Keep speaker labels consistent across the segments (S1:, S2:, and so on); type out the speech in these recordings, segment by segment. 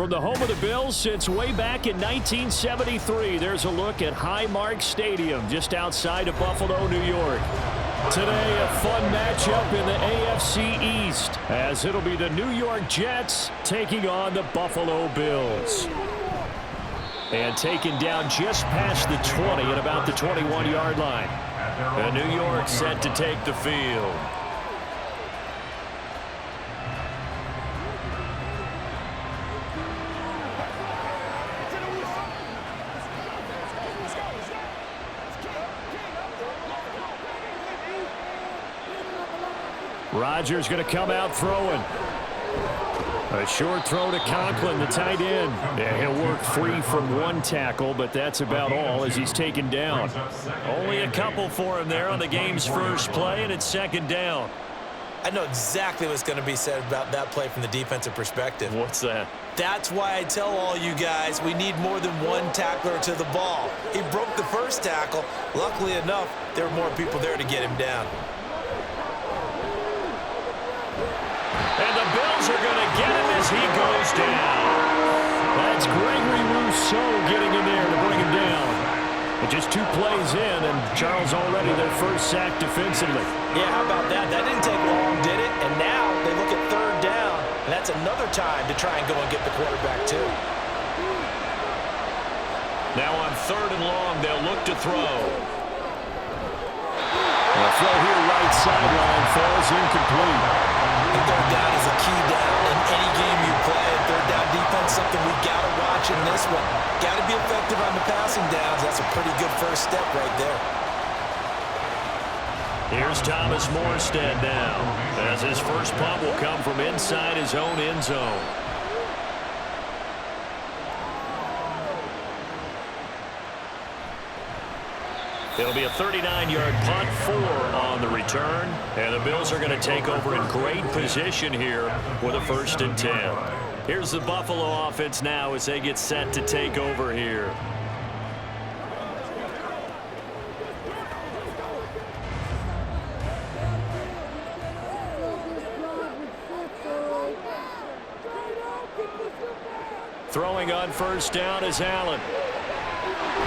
S1: From the home of the Bills since way back in 1973, there's a look at Highmark Stadium just outside of Buffalo, New York. Today, a fun matchup in the AFC East, as it'll be the New York Jets taking on the Buffalo Bills. And taken down just past the 20 at about the 21-yard line. And New York set to take the field. Rodgers going to come out throwing. A short throw to Conklin, the tight end. Yeah, he'll work free from one tackle, but that's about all as he's taken down. Only a couple for him there on the game's first play, and it's second down.
S2: I know exactly what's going to be said about that play from the defensive perspective.
S1: What's that?
S2: That's why I tell all you guys we need more than one tackler to the ball. He broke the first tackle. Luckily enough, there were more people there to get him down.
S1: And the Bills are going to get him as he goes down. That's Gregory Rousseau getting in there to bring him down. But just 2 plays in, and Charles already their first sack defensively.
S2: Yeah, how about that? That didn't take long, did it? And now they look at third down, and that's another time to try and go and get the quarterback too.
S1: Now on third and long, they'll look to throw. The throw here right sideline falls incomplete.
S2: Third down is a key down in any game you play. Third down defense, something we got to watch in this one. Got to be effective on the passing downs. That's a pretty good first step right there.
S1: Here's Thomas Morstead now, as his first punt will come from inside his own end zone. It'll be a 39-yard punt, 4 on the return. And the Bills are going to take over in great position here with a 1st and 10. Here's the Buffalo offense now as they get set to take over here. Throwing on first down is Allen.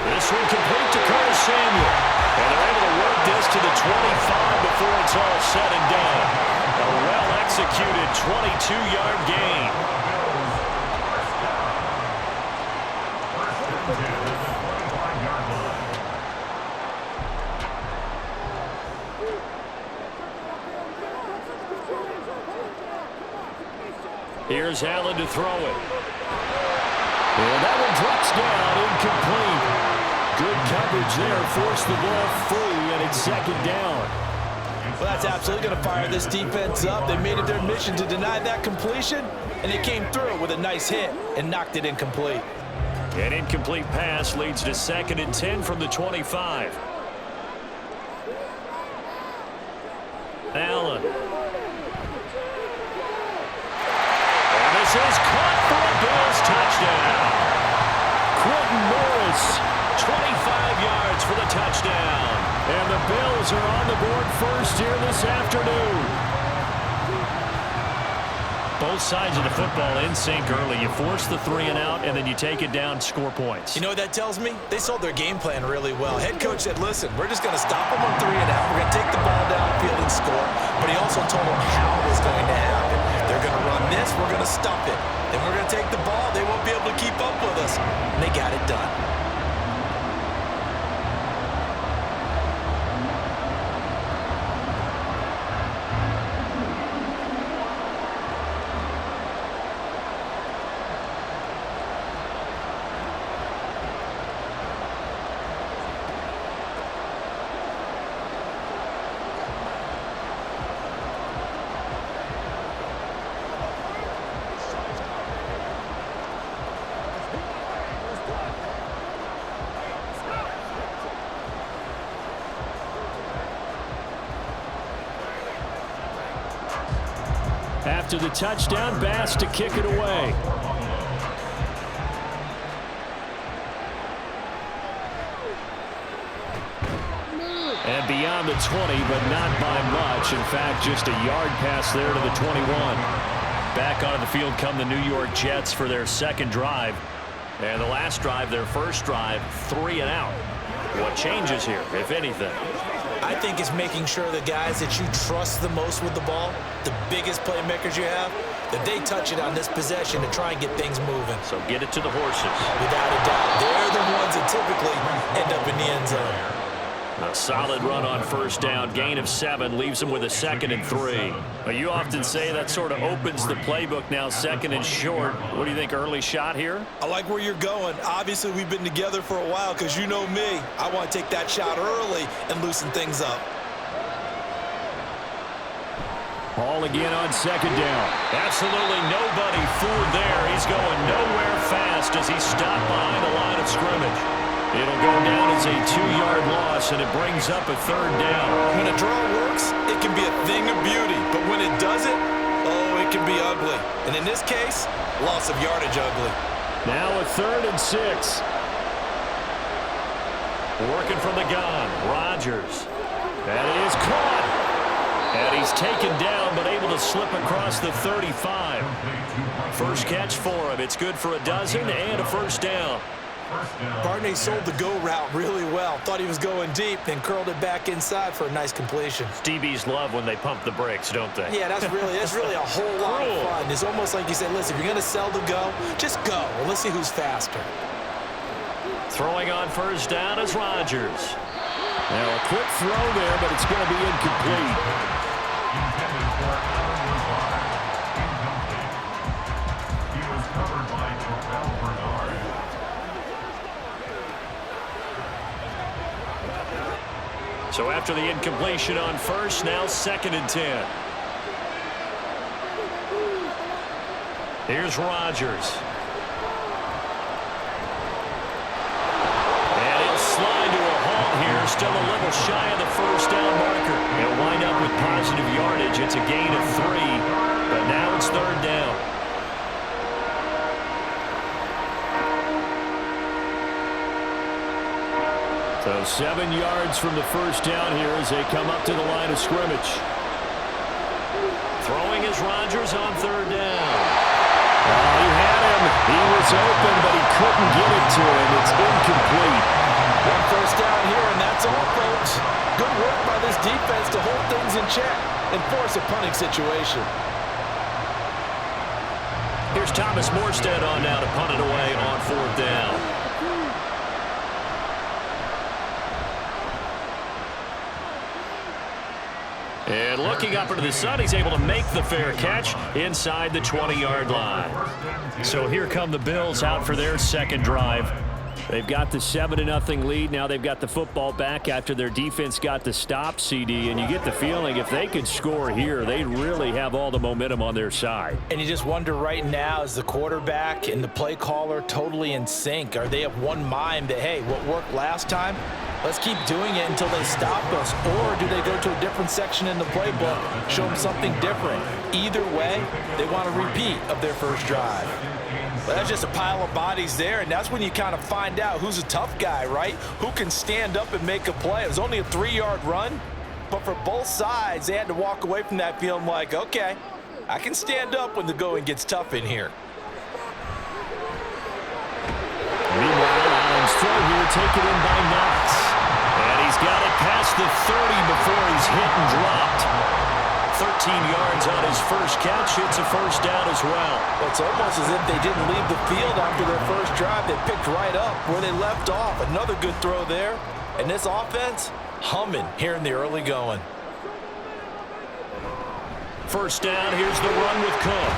S1: This one complete to Curtis Samuel. And they're able to work this to the 25 before it's all said and done. A well-executed 22-yard gain. Here's Allen to throw it. And that one drops down, incomplete. Good coverage there, forced the ball free, and it's second down.
S2: Well, that's absolutely going to fire this defense up. They made it their mission to deny that completion, and they came through with a nice hit and knocked it incomplete.
S1: An incomplete pass leads to 2nd and 10 from the 25. Allen. And this is caught for a Bills touchdown. Quentin Morris. 25 yards for the touchdown. And the Bills are on the board first here this afternoon. Both sides of the football in sync early. You force the 3 and out, and then you take it down, score points.
S2: You know what that tells me? They sold their game plan really well. Head coach said, listen, we're just going to stop them on 3 and out. We're going to take the ball downfield and score. But he also told them how it was going to happen. They're going to run this. We're going to stuff it. Then we're going to take the ball. They won't be able to keep up with us. And they got it done.
S1: After the touchdown, Bass to kick it away. And beyond the 20, but not by much. In fact, just a yard pass there to the 21. Back onto the field come the New York Jets for their second drive. And the last drive, their first drive, 3 and out. What changes here, if anything?
S2: I think it's making sure the guys that you trust the most with the ball, the biggest playmakers you have, that they touch it on this possession to try and get things moving.
S1: So get it to the horses.
S2: Without a doubt. They're the ones that typically end up in the end zone.
S1: A solid run on first down. Gain of 7 leaves them with a 2nd and 3. Well, you often say that sort of opens the playbook now, 2nd and short. What do you think, early shot here?
S2: I like where you're going. Obviously, we've been together for a while because you know me. I want to take that shot early and loosen things up.
S1: Ball again on 2nd down. Absolutely nobody fooled there. He's going nowhere fast as he stopped behind the line of scrimmage. It'll go down as a 2-yard loss, and it brings up a 3rd down.
S2: When a draw works, it can be a thing of beauty. But when it doesn't, oh, it can be ugly. And in this case, loss of yardage ugly.
S1: Now a 3rd and 6. Working from the gun, Rodgers. That is caught. And he's taken down, but able to slip across the 35. First catch for him. It's good for a dozen and a first down.
S2: Barney sold the go route really well. Thought he was going deep, then curled it back inside for a nice completion.
S1: DBs love when they pump the brakes, don't they?
S2: Yeah, that's really a whole lot of fun. It's almost like you said, listen, if you're going to sell the go, just go. Well, let's see who's faster.
S1: Throwing on first down is Rodgers. Now a quick throw there, but it's going to be incomplete. So after the incompletion on first, now 2nd and 10. Here's Rodgers. And he'll slide to a halt here, still a little shy of the first down marker. He'll wind up with positive yardage. It's a gain of 3, but now it's 3rd down. So 7 yards from the first down here as they come up to the line of scrimmage. Throwing is Rodgers on 3rd down. Oh, he had him. He was open, but he couldn't get it to him. It's incomplete.
S2: One first down here, and that's all, folks. Good work by this defense to hold things in check and force a punting situation.
S1: Here's Thomas Morstead on now to punt it away on 4th down. And looking up into the sun, he's able to make the fair catch inside the 20-yard line. So here come the Bills out for their second drive. They've got the 7-0 lead. Now they've got the football back after their defense got the stop, CD. And you get the feeling if they could score here, they really have all the momentum on their side.
S2: And you just wonder right now, is the quarterback and the play caller totally in sync? Are they of one mind that, hey, what worked last time? Let's keep doing it until they stop us. Or do they go to a different section in the playbook, show them something different? Either way, they want a repeat of their first drive. But that's just a pile of bodies there, and that's when you kind of find out who's a tough guy, right? Who can stand up and make a play. It was only a 3-yard run, but for both sides, they had to walk away from that feeling like, okay, I can stand up when the going gets tough in here.
S1: Meanwhile, Allen's throw here taken in by Knox. And he's got it past the 30 before he's hit and dropped. 13 yards on his first catch. It's a first down as well.
S2: It's almost as if they didn't leave the field after their first drive. They picked right up where they left off. Another good throw there. And this offense, humming here in the early going.
S1: First down, here's the run with Cook.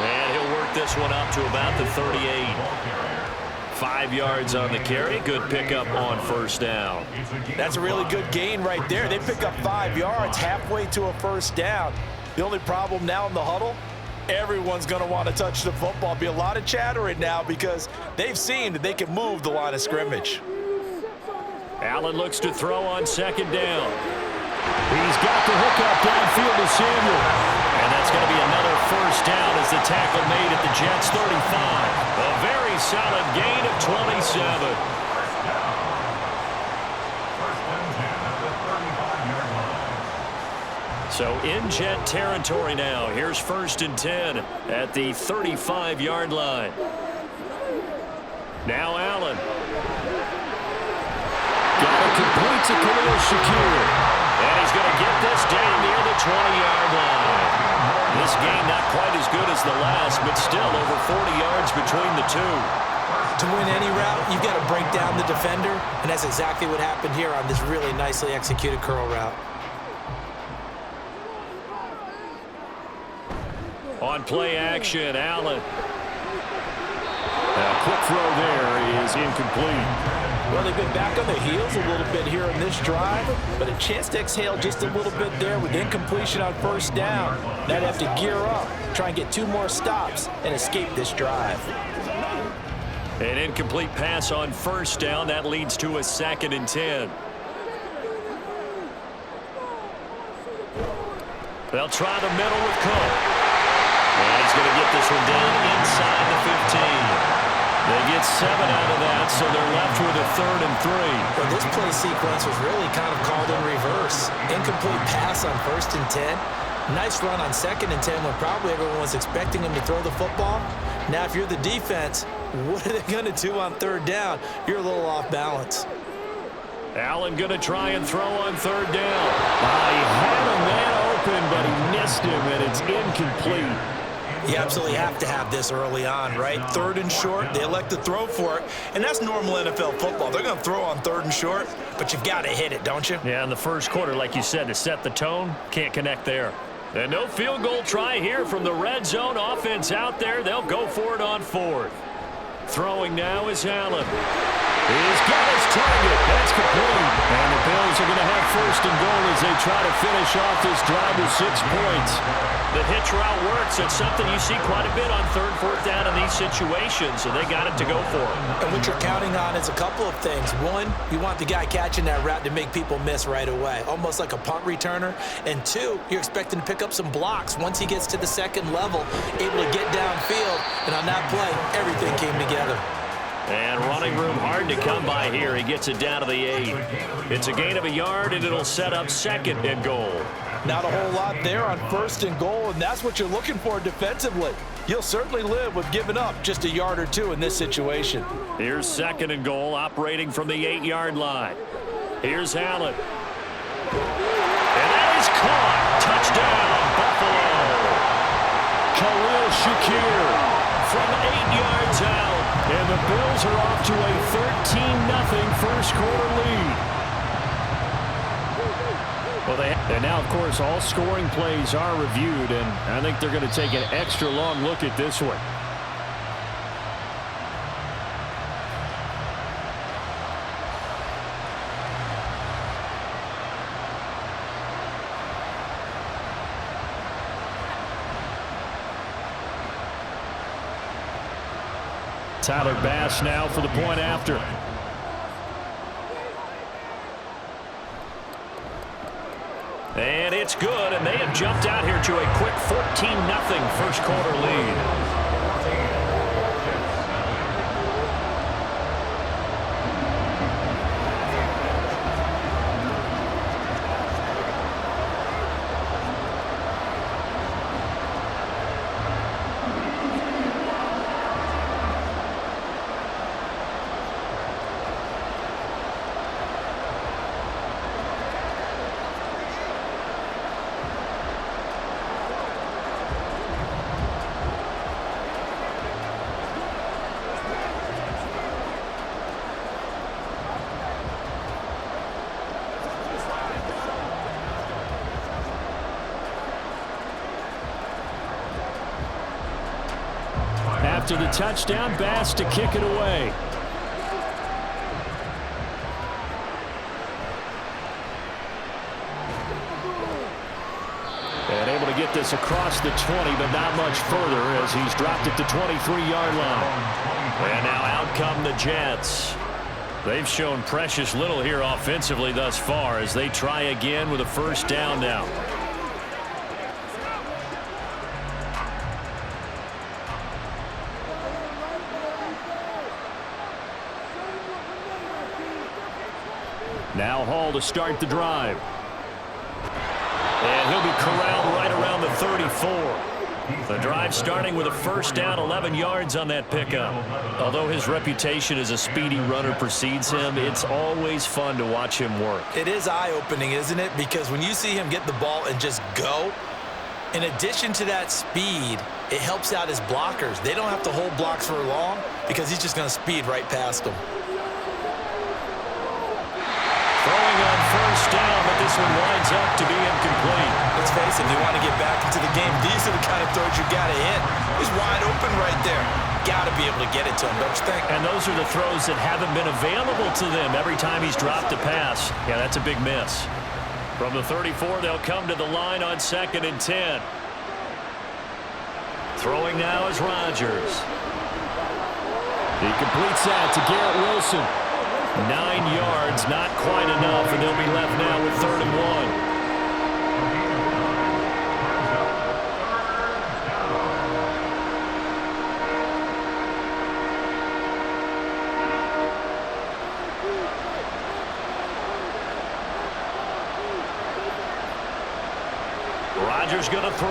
S1: And he'll work this one up to about the 38. 5 yards on the carry. Good pickup on first down.
S2: That's a really good gain right there. They pick up 5 yards halfway to a first down. The only problem now in the huddle, everyone's going to want to touch the football. Be a lot of chattering now because they've seen that they can move the line of scrimmage.
S1: Allen looks to throw on second down. He's got the hook up downfield to Samuel. And that's going to be another first down as the tackle made at the Jets' 35. A very solid gain of 27. So in Jet territory now. Here's 1st and 10 at the 35-yard line. Now Allen. Got it complete to Khalil Shakir. And he's going to get this down near the 20-yard line. This game not quite as good as the last, but still over 40 yards between the two.
S2: To win any route, you've got to break down the defender, and that's exactly what happened here on this really nicely executed curl route.
S1: On play action, Allen. A quick throw there is incomplete.
S2: Well, they've been back on their heels a little bit here in this drive, but a chance to exhale just a little bit there with incompletion on 1st down. Now they have to gear up, try and get 2 more stops, and escape this drive.
S1: An incomplete pass on 1st down. That leads to a 2nd and 10. They'll try the middle with Cook. And he's going to get this one down inside the 15. They get 7 out of that, so they're left with a 3rd and 3.
S2: Well, this play sequence was really kind of called in reverse. Incomplete pass on 1st and 10. Nice run on 2nd and 10 when probably everyone was expecting him to throw the football. Now, if you're the defense, what are they going to do on 3rd down? You're a little off balance.
S1: Allen going to try and throw on 3rd down. He had a man open, but he missed him, and it's incomplete.
S2: You absolutely have to have this early on, right? 3rd and short, they elect to throw for it, and that's normal NFL football. They're going to throw on 3rd and short, but you've got to hit it, don't you?
S1: Yeah, in the first quarter, like you said, to set the tone, can't connect there. And no field goal try here from the red zone offense out there. They'll go for it on 4th. Throwing now is Allen. He's got his target. That's complete. And the Bills are going to have 1st and goal as they try to finish off this drive with 6 points. The hitch route works. It's something you see quite a bit on 3rd, 4th down in these situations, so they got it to go for.
S2: And what you're counting on is a couple of things. One, you want the guy catching that route to make people miss right away, almost like a punt returner. And 2, you're expecting to pick up some blocks once he gets to the 2nd level, able to get downfield. And on that play, everything came together.
S1: And running room hard to come by here. He gets it down to the 8. It's a gain of a yard, and it'll set up 2nd and goal.
S2: Not a whole lot there on 1st and goal, and that's what you're looking for defensively. You'll certainly live with giving up just a yard or 2 in this situation.
S1: Here's 2nd and goal, operating from the 8-yard line. Here's Allen. And that is caught. Touchdown, Buffalo. Khalil Shakir from 8 yards out. And the Bills are off to a 13-0 first quarter lead. Well, and now, of course, all scoring plays are reviewed, and I think they're going to take an extra long look at this one. Tyler Bass now for the point after. And it's good, and they have jumped out here to a quick 14-0 first quarter lead. After the touchdown, Bass to kick it away. And able to get this across the 20, but not much further as he's dropped it to 23-yard line. And now out come the Jets. They've shown precious little here offensively thus far as they try again with a first down now. Now Hall to start the drive. And he'll be corralled right around the 34. The drive starting with a first down, 11 yards on that pickup. Although his reputation as a speedy runner precedes him, it's always fun to watch him work.
S2: It is eye-opening, isn't it? Because when you see him get the ball and just go, in addition to that speed, it helps out his blockers. They don't have to hold blocks for long because he's just going to speed right past them.
S1: Throwing on first down, but this one winds up to be incomplete.
S2: Let's face it, they want to get back into the game. These are the kind of throws you got to hit. He's wide open right there. Got to be able to get it to him, don't you think?
S1: And those are the throws that haven't been available to them every time he's dropped a pass. Yeah, that's a big miss. From the 34, they'll come to the line on 2nd and 10. Throwing now is Rodgers. He completes that to Garrett Wilson. 9 yards, not quite enough, and they'll be left now with 3rd and 1. Rodgers going to throw.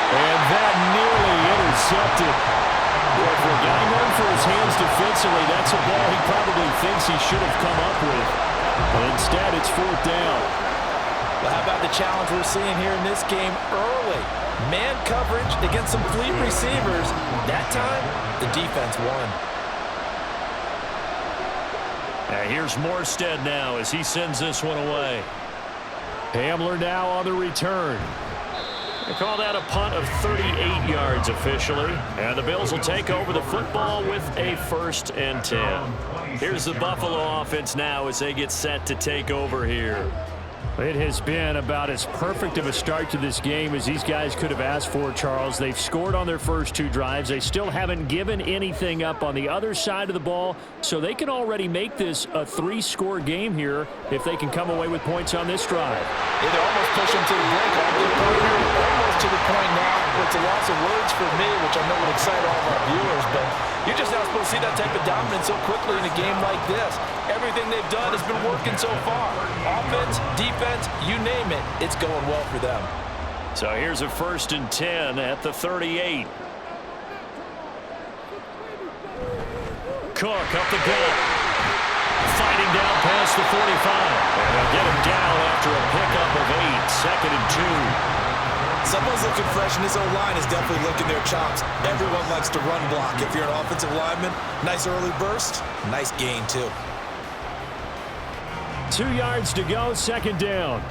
S1: And that nearly intercepted. Well, for a guy known for his hands defensively, that's a ball he probably thinks he should have come up with. But instead, it's 4th down.
S2: Well, how about the challenge we're seeing here in this game early? Man coverage against some fleet receivers. That time, the defense won.
S1: Here's Morstead now as he sends this one away. Hamler now on the return. They call that a punt of 38 yards officially. And the Bills will take over the football with a 1st and 10. Here's the Buffalo offense now as they get set to take over here. It has been about as perfect of a start to this game as these guys could have asked for, Charles. They've scored on their first 2 drives. They still haven't given anything up on the other side of the ball, so they can already make this a 3-score game here if they can come away with points on this drive.
S2: They almost push them to the brink. Almost to the point now where it's a loss of words for me, which I know would excite all of our viewers, but you're just not supposed to see that type of dominance so quickly in a game like this. Everything they've done has been working so far. Offense, defense, you name it, it's going well for them.
S1: So here's a 1st and 10 at the 38. Cook up the gut. Fighting down past the 45. And they'll get him down after a pickup of 8. 2nd and 2.
S2: Someone's looking fresh, and his O-line is definitely licking their chops. Everyone likes to run block. If you're an offensive lineman, nice early burst, nice gain too.
S1: 2 yards to go, 2nd down.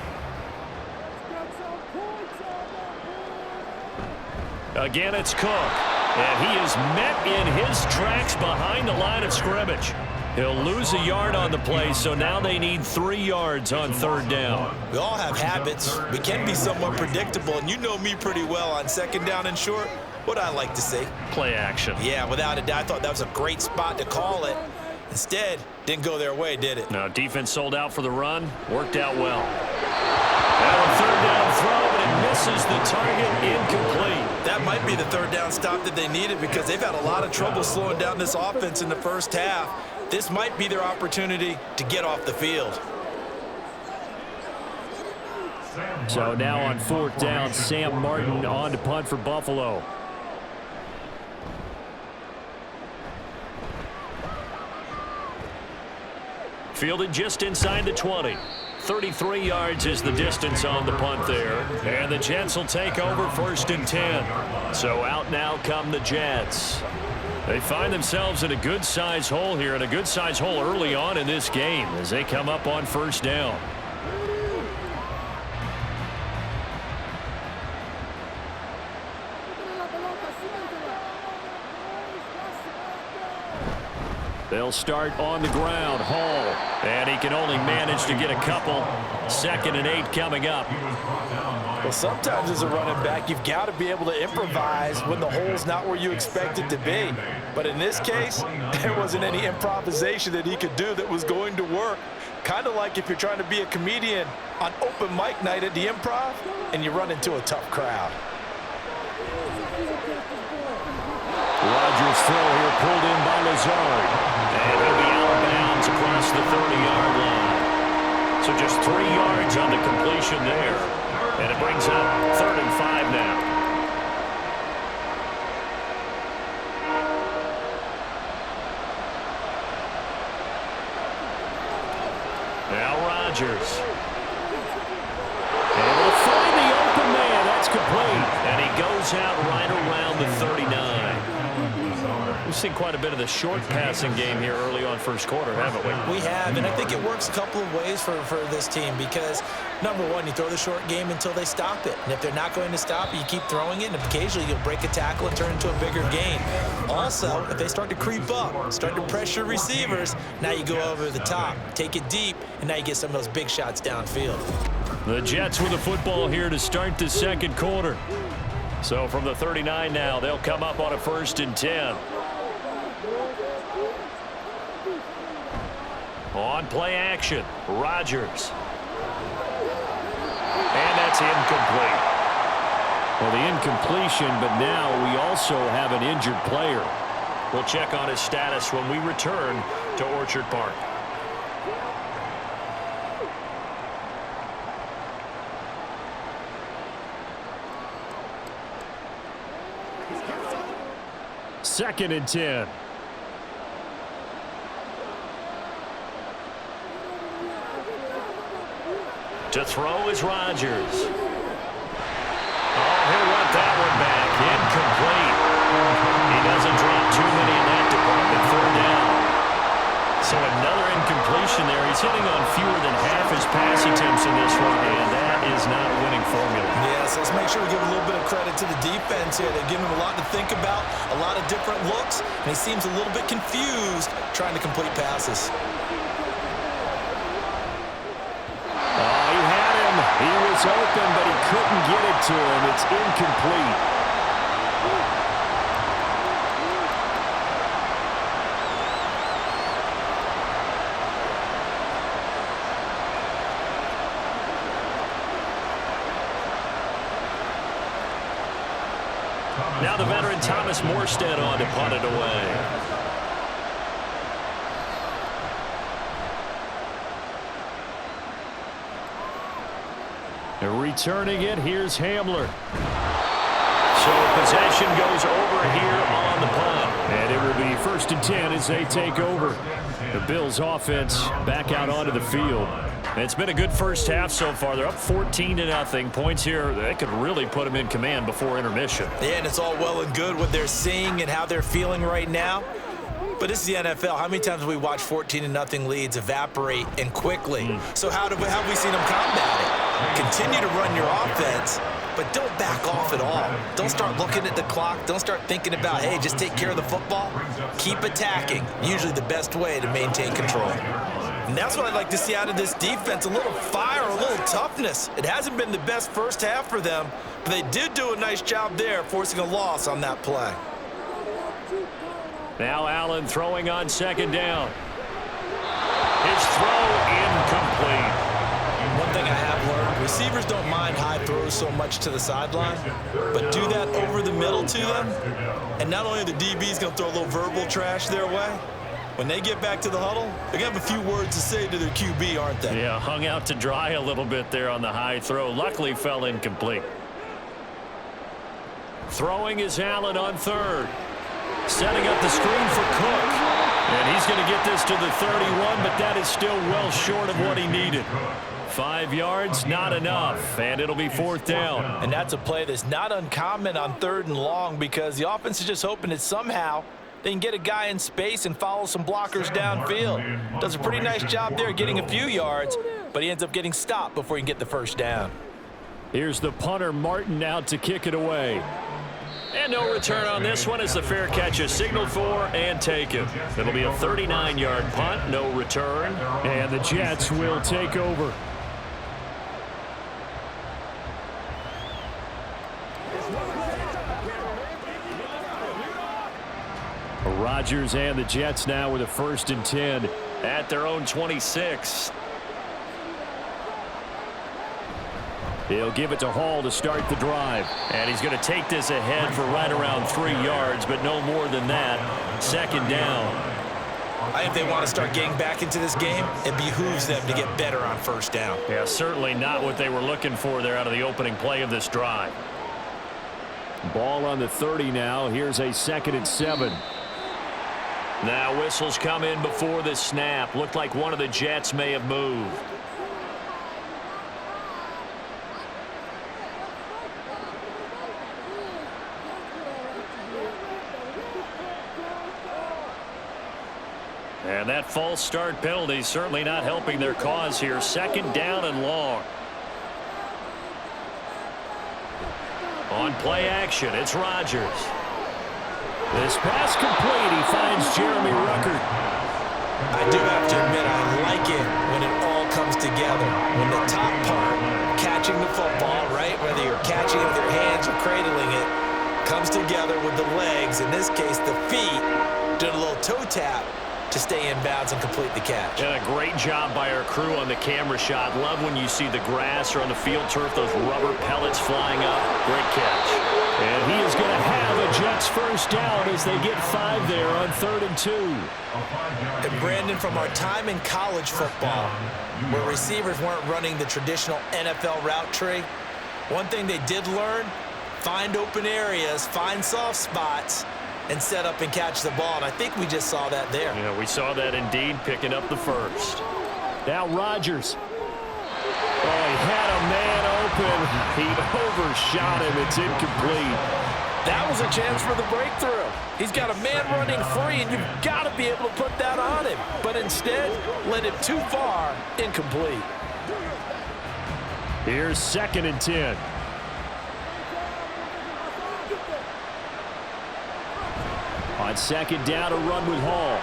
S1: Again, it's Cook. And he is met in his tracks behind the line of scrimmage. He'll lose a yard on the play, so now they need 3 yards on 3rd down.
S2: We all have habits. We can be somewhat predictable, and you know me pretty well on 2nd down and short. What I like to see.
S1: Play action.
S2: Yeah, without a doubt. I thought that was a great spot to call it. Instead, didn't go their way, did it?
S1: No, defense sold out for the run. Worked out well. Now a 3rd down throw, but it misses the target. Incomplete.
S2: That might be the 3rd down stop that they needed because they've had a lot of trouble slowing down this offense in the first half. This might be their opportunity to get off the field.
S1: So now on 4th down, Sam Martin on to punt for Buffalo. Fielded just inside the 20. 33 yards is the distance on the punt there. And the Jets will take over 1st and 10. So out now come the Jets. They find themselves in a good-sized hole here, and a good-sized hole early on in this game as they come up on 1st down. They'll start on the ground. Hall. And he can only manage to get a couple. 2nd and 8 coming up.
S2: Well, sometimes as a running back, you've got to be able to improvise when the hole's not where you expect it to be. But in this case, there wasn't any improvisation that he could do that was going to work. Kind of like if you're trying to be a comedian on open mic night at the Improv and you run into a tough crowd.
S1: Rodgers' throw here pulled in by Lazard. And he'll be out of bounds across the 30-yard line. So just 3 yards on the completion there. And it brings up 3rd and 5 now. Now Rodgers. And we'll find the open man. That's complete. And he goes out right around the 39. We've seen quite a bit of the short passing game here early on first quarter, haven't we?
S2: We have, and I think it works a couple of ways for this team because, number one, you throw the short game until they stop it. And if they're not going to stop it, you keep throwing it, and occasionally you'll break a tackle and turn into a bigger gain. Also, if they start to creep up, start to pressure receivers, now you go over the top, take it deep, and now you get some of those big shots downfield.
S1: The Jets with the football here to start the second quarter. So from the 39 now, they'll come up on a 1st and 10. On play action, Rodgers. And that's incomplete. Well, the incompletion, but now we also have an injured player. We'll check on his status when we return to Orchard Park. Second and 10. To throw is Rodgers. Oh, he'll want that one back. Incomplete. He doesn't drop too many in that department. 4th down. So another incompletion there. He's hitting on fewer than half his pass attempts in this one, and that is not a winning formula.
S2: Yes, let's make sure we give a little bit of credit to the defense here. They're giving him a lot to think about, a lot of different looks, and he seems a little bit confused trying to complete passes.
S1: He was open, but he couldn't get it to him. It's incomplete. Now the veteran Thomas Morstead on to punt it away. Returning it, here's Hamler. So possession goes over here on the punt. And it will be 1st and 10 as they take over. The Bills offense back out onto the field. It's been a good first half so far. They're up 14-0. Points here, they could really put them in command before intermission.
S2: Yeah, and it's all well and good what they're seeing and how they're feeling right now. But this is the NFL. How many times have we watched 14-0 leads evaporate and quickly? So how have we seen them combat it? Continue to run your offense, but don't back off at all. Don't start looking at the clock. Don't start thinking about, hey, just take care of the football. Keep attacking. Usually the best way to maintain control. And that's what I'd like to see out of this defense, a little fire, a little toughness. It hasn't been the best first half for them, but they did do a nice job there, forcing a loss on that play.
S1: Now Allen throwing on 2nd down. His throw incomplete.
S2: One thing I have learned, receivers don't mind high throws so much to the sideline, but do that over the middle to them, and not only are the DBs going to throw a little verbal trash their way, when they get back to the huddle, they're going to have a few words to say to their QB, aren't they?
S1: Yeah, hung out to dry a little bit there on the high throw. Luckily fell incomplete. Throwing is Allen on 3rd. Setting up the screen for Cook. And he's going to get this to the 31, but that is still well short of what he needed. 5 yards, not enough, and it'll be 4th down.
S2: And that's a play that's not uncommon on 3rd and long because the offense is just hoping that somehow they can get a guy in space and follow some blockers downfield. Does a pretty nice job there getting a few yards, but he ends up getting stopped before he can get the 1st down.
S1: Here's the punter, Martin, out to kick it away. And no return on this one as the fair catch is signaled for and taken. It'll be a 39-yard punt, no return. And the Jets will take over. Rodgers and the Jets now with a 1st and 10 at their own 26. He'll give it to Hall to start the drive. And he's going to take this ahead for right around 3 yards, but no more than that. 2nd down.
S2: I think if they want to start getting back into this game, it behooves them to get better on first down.
S1: Yeah, certainly not what they were looking for there out of the opening play of this drive. Ball on the 30 now. Here's a 2nd and 7. Now whistles come in before the snap. Looked like one of the Jets may have moved. And that false start penalty certainly not helping their cause here. 2nd down and long. On play action, it's Rodgers. This pass complete. He finds Jeremy Ruckert.
S2: I do have to admit, I like it when it all comes together. When the top part, catching the football, right, whether you're catching it with your hands or cradling it, comes together with the legs, in this case the feet, did a little toe tap to stay in bounds and complete the catch.
S1: And a great job by our crew on the camera shot. Love when you see the grass or on the field turf, those rubber pellets flying up. Great catch. And he is going to have a Jets first down as they get 5 there on 3rd and 2.
S2: And Brandon, from our time in college football, where receivers weren't running the traditional NFL route tree, one thing they did learn, find open areas, find soft spots, and set up and catch the ball. And I think we just saw that there.
S1: Yeah, we saw that indeed, picking up the first. Now Rodgers. Oh, he had a man open. He overshot him. It's incomplete.
S2: That was a chance for the breakthrough. He's got a man running free, and you've got to be able to put that on him. But instead, led him too far, incomplete.
S1: Here's 2nd and 10. On 2nd down, a run with Hall.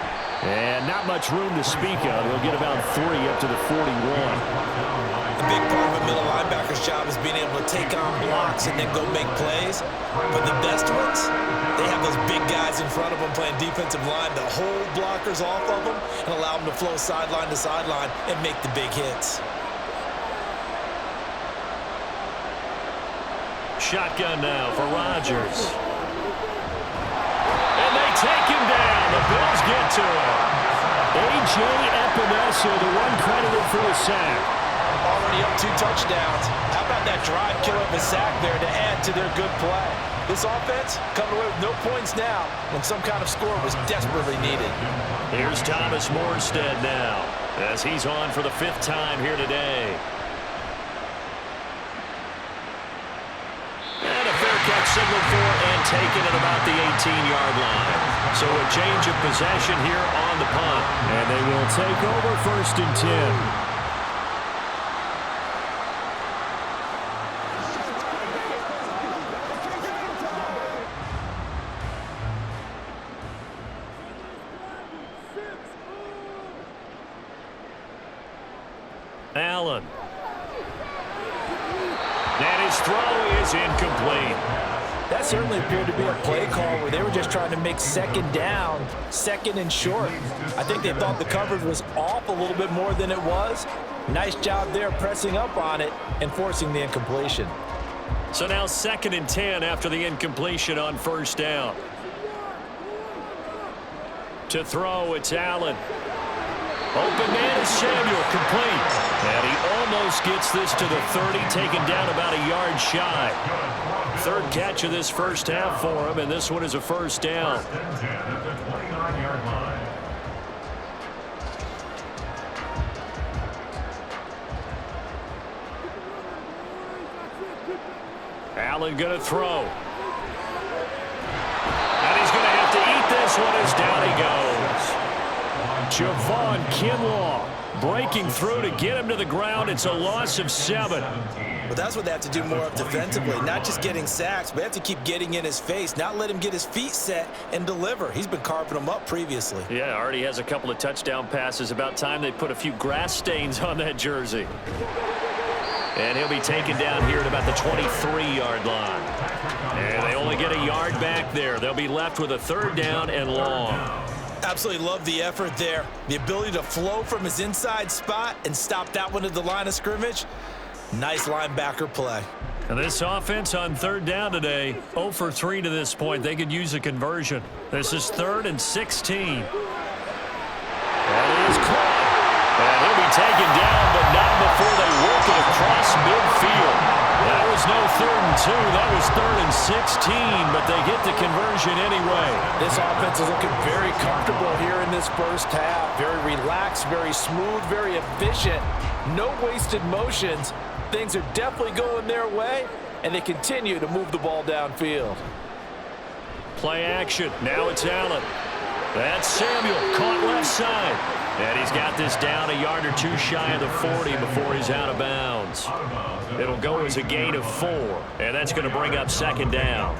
S1: And not much room to speak of. He'll get about 3 up to the 41.
S2: A big part of a middle linebacker's job is being able to take on blocks and then go make plays. But the best ones, they have those big guys in front of them playing defensive line to hold blockers off of them and allow them to flow sideline to sideline and make the big hits.
S1: Shotgun now for Rodgers. Take him down. The Bills get to him. A.J. Epinesa, the one credited for the sack.
S2: Already up 2 touchdowns. How about that drive kill of a sack there to add to their good play? This offense coming away with no points now when some kind of score was desperately needed.
S1: Here's Thomas Morstead now as he's on for the 5th time here today. And a fair catch signaled for and taken at about the 18-yard line. So a change of possession here on the punt. And they will take over 1st and 10. Allen. And his throw is incomplete.
S2: That certainly appeared to be a play call where they were just trying to make 2nd down, 2nd and short. I think they thought the coverage was off a little bit more than it was. Nice job there pressing up on it and forcing the incompletion.
S1: So now 2nd and 10 after the incompletion on 1st down. To throw, it's Allen. Open man is Samuel, complete. And he almost gets this to the 30, taken down about a yard shy. 3rd catch of this first half for him, and this one is a 1st down. Allen going to throw. And he's going to have to eat this one as down he goes. Javon Kinlaw breaking through to get him to the ground. It's a loss of 7.
S2: But that's what they have to do more of defensively, not just getting sacks, but they have to keep getting in his face, not let him get his feet set and deliver. He's been carving them up previously.
S1: Yeah, already has a couple of touchdown passes. About time they put a few grass stains on that jersey. And he'll be taken down here at about the 23-yard line. And they only get a yard back there. They'll be left with a 3rd down and long.
S2: Absolutely love the effort there. The ability to flow from his inside spot and stop that one at the line of scrimmage. Nice linebacker play.
S1: And this offense on 3rd down today, 0 for 3 to this point. They could use a conversion. This is 3rd and 16. taken down, but not before they work it across midfield. That was no 3rd and 2. That was 3rd and 16, but they get the conversion anyway.
S3: This offense is looking very comfortable here in this first half. Very relaxed, very smooth, very efficient. No wasted motions. Things are definitely going their way, and they continue to move the ball downfield.
S1: Play action. Now it's Allen. That's Samuel, caught left side. And he's got this down a yard or two shy of the 40 before he's out of bounds. It'll go as a gain of 4, and that's going to bring up 2nd down.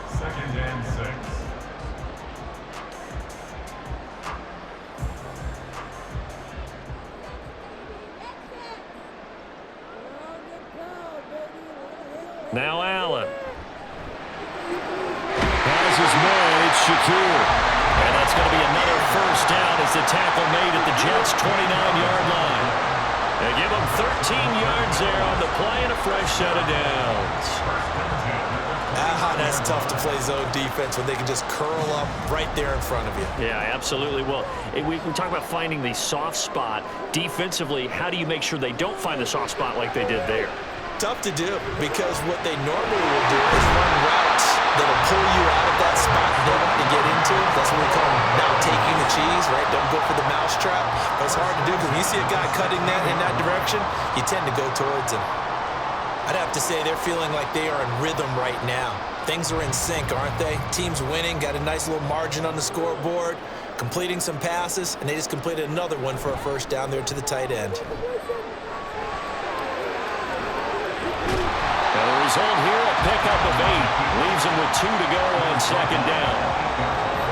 S4: 2nd and 6.
S1: Now Allen. Has his man, it's Shakir. And that's going to be another 1st down as the tackle made at the Jets' 29-yard line. They give them 13 yards there on the play and a fresh set of downs.
S2: That's tough to play zone defense when they can just curl up right there in front of you.
S1: Yeah, absolutely. Well, we talk about finding the soft spot. Defensively, how do you make sure they don't find the soft spot like they did there?
S2: Tough to do because what they normally will do is run routes that'll pull you out of that spot they want to get into. That's what we call not taking the cheese, right? Don't go for the mousetrap. But it's hard to do because when you see a guy cutting that in that direction, you tend to go towards him. I'd have to say they're feeling like they are in rhythm right now. Things are in sync, aren't they? Team's winning, got a nice little margin on the scoreboard, completing some passes, and they just completed another one for a 1st down there to the tight end.
S1: The result here, a pickup of 8. Leaves him with 2 to go on 2nd down.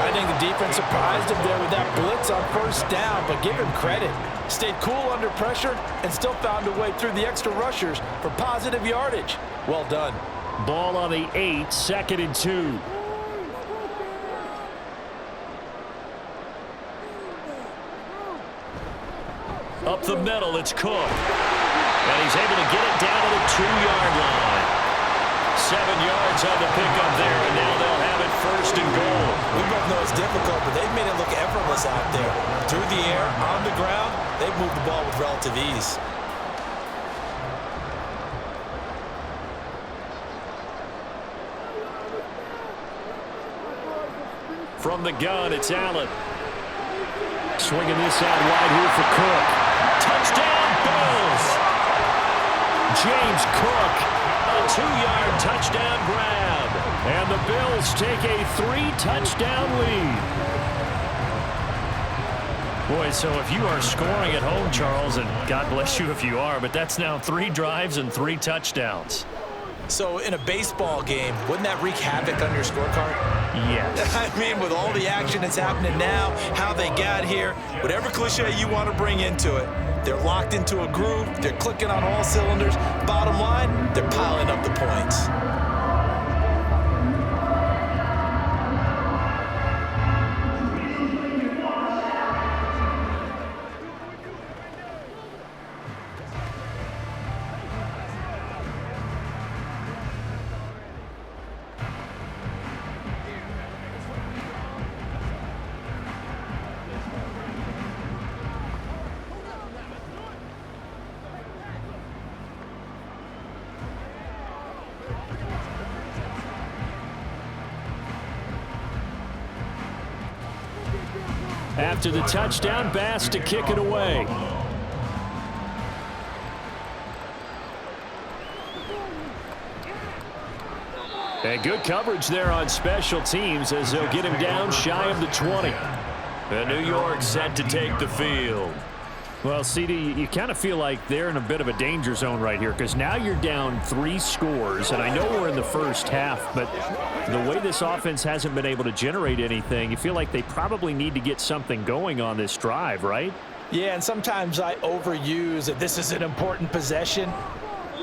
S3: I think the defense surprised him there with that blitz on 1st down, but give him credit. Stayed cool under pressure and still found a way through the extra rushers for positive yardage. Well done.
S1: Ball on the 8, 2nd and 2. Up the middle, it's Cook. And he's able to get it down to the 2-yard line. 7 yards on the pickup there, and now they'll have it 1st and goal.
S2: We both know it's difficult, but they've made it look effortless out there. Through the air, on the ground, they've moved the ball with relative ease.
S1: From the gun, it's Allen. Swinging this out wide here for Cook. Touchdown, Bills! James Cook, a 2-yard touchdown grab. And the Bills take a 3-touchdown lead. Boy, so if you are scoring at home, Charles, and God bless you if you are, but that's now 3 drives and 3 touchdowns.
S2: So in a baseball game, wouldn't that wreak havoc on your scorecard?
S1: Yes.
S2: I mean, with all the action that's happening now, how they got here, whatever cliche you want to bring into it, they're locked into a groove, they're clicking on all cylinders. Bottom line, they're piling up the points.
S1: After the touchdown, Bass to kick it away. And good coverage there on special teams as they'll get him down shy of the 20. And New York set to take the field. Well, CD, you kind of feel like they're in a bit of a danger zone right here because now you're down 3 scores, and I know we're in the first half, but the way this offense hasn't been able to generate anything, you feel like they probably need to get something going on this drive, right?
S3: Yeah, and sometimes I overuse that this is an important possession,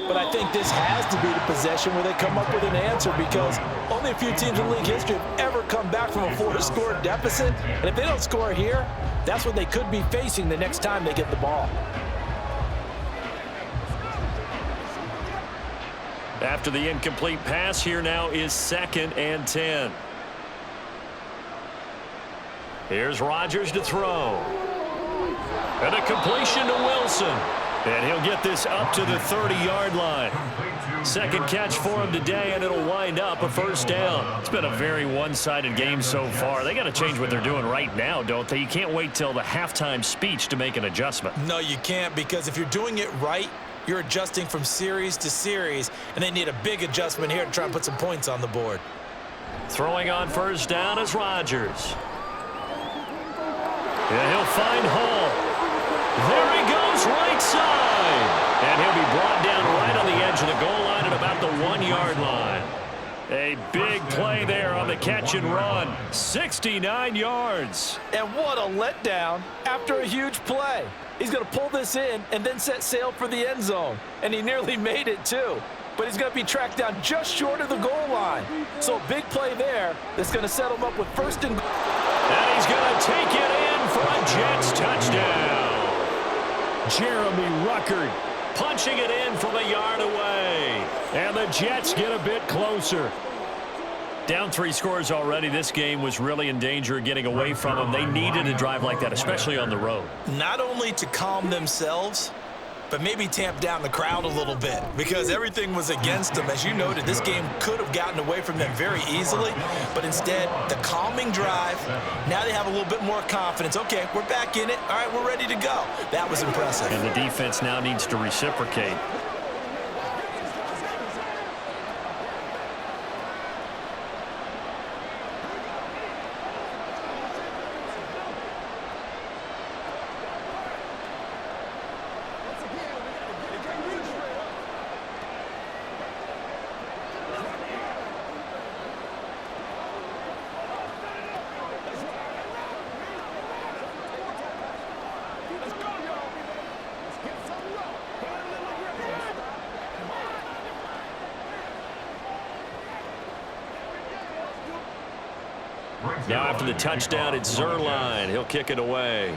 S3: but I think this has to be the possession where they come up with an answer because only a few teams in league history have ever come back from a 4-score deficit, and if they don't score here, that's what they could be facing the next time they get the ball.
S1: After the incomplete pass, here now is 2nd and 10. Here's Rodgers to throw. And a completion to Wilson. And he'll get this up to the 30-yard line. Second catch for him today, and it'll wind up a first down. It's been a very one-sided game so far. They got to change what they're doing right now, don't they? You can't wait till the halftime speech to make an adjustment.
S3: No, you can't, because if you're doing it right, you're adjusting from series to series, and they need a big adjustment here to try and put some points on the board.
S1: Throwing on first down is Rodgers. And he'll find Hall. There he goes, right side. And he'll be brought down right on the edge of the goal line at about the 1-yard line. A big play there on the catch and run. 69 yards.
S3: And what a letdown after a huge play. He's going to pull this in and then set sail for the end zone. And he nearly made it, too. But he's going to be tracked down just short of the goal line. So a big play there that's going to set him up with first and goal.
S1: And he's going to take it in for a Jets touchdown. Jeremy Ruckert punching it in from a yard away. And the Jets get a bit closer. Down 3 scores already. This game was really in danger of getting away from them. They needed a drive like that, especially on the road.
S3: Not only to calm themselves, but maybe tamp down the crowd a little bit, because everything was against them. As you noted, this game could have gotten away from them very easily, but instead, the calming drive, now they have a little bit more confidence. Okay, we're back in it. All right, we're ready to go. That was impressive.
S1: And the defense now needs to reciprocate. Now after the touchdown, it's Zerline. He'll kick it away.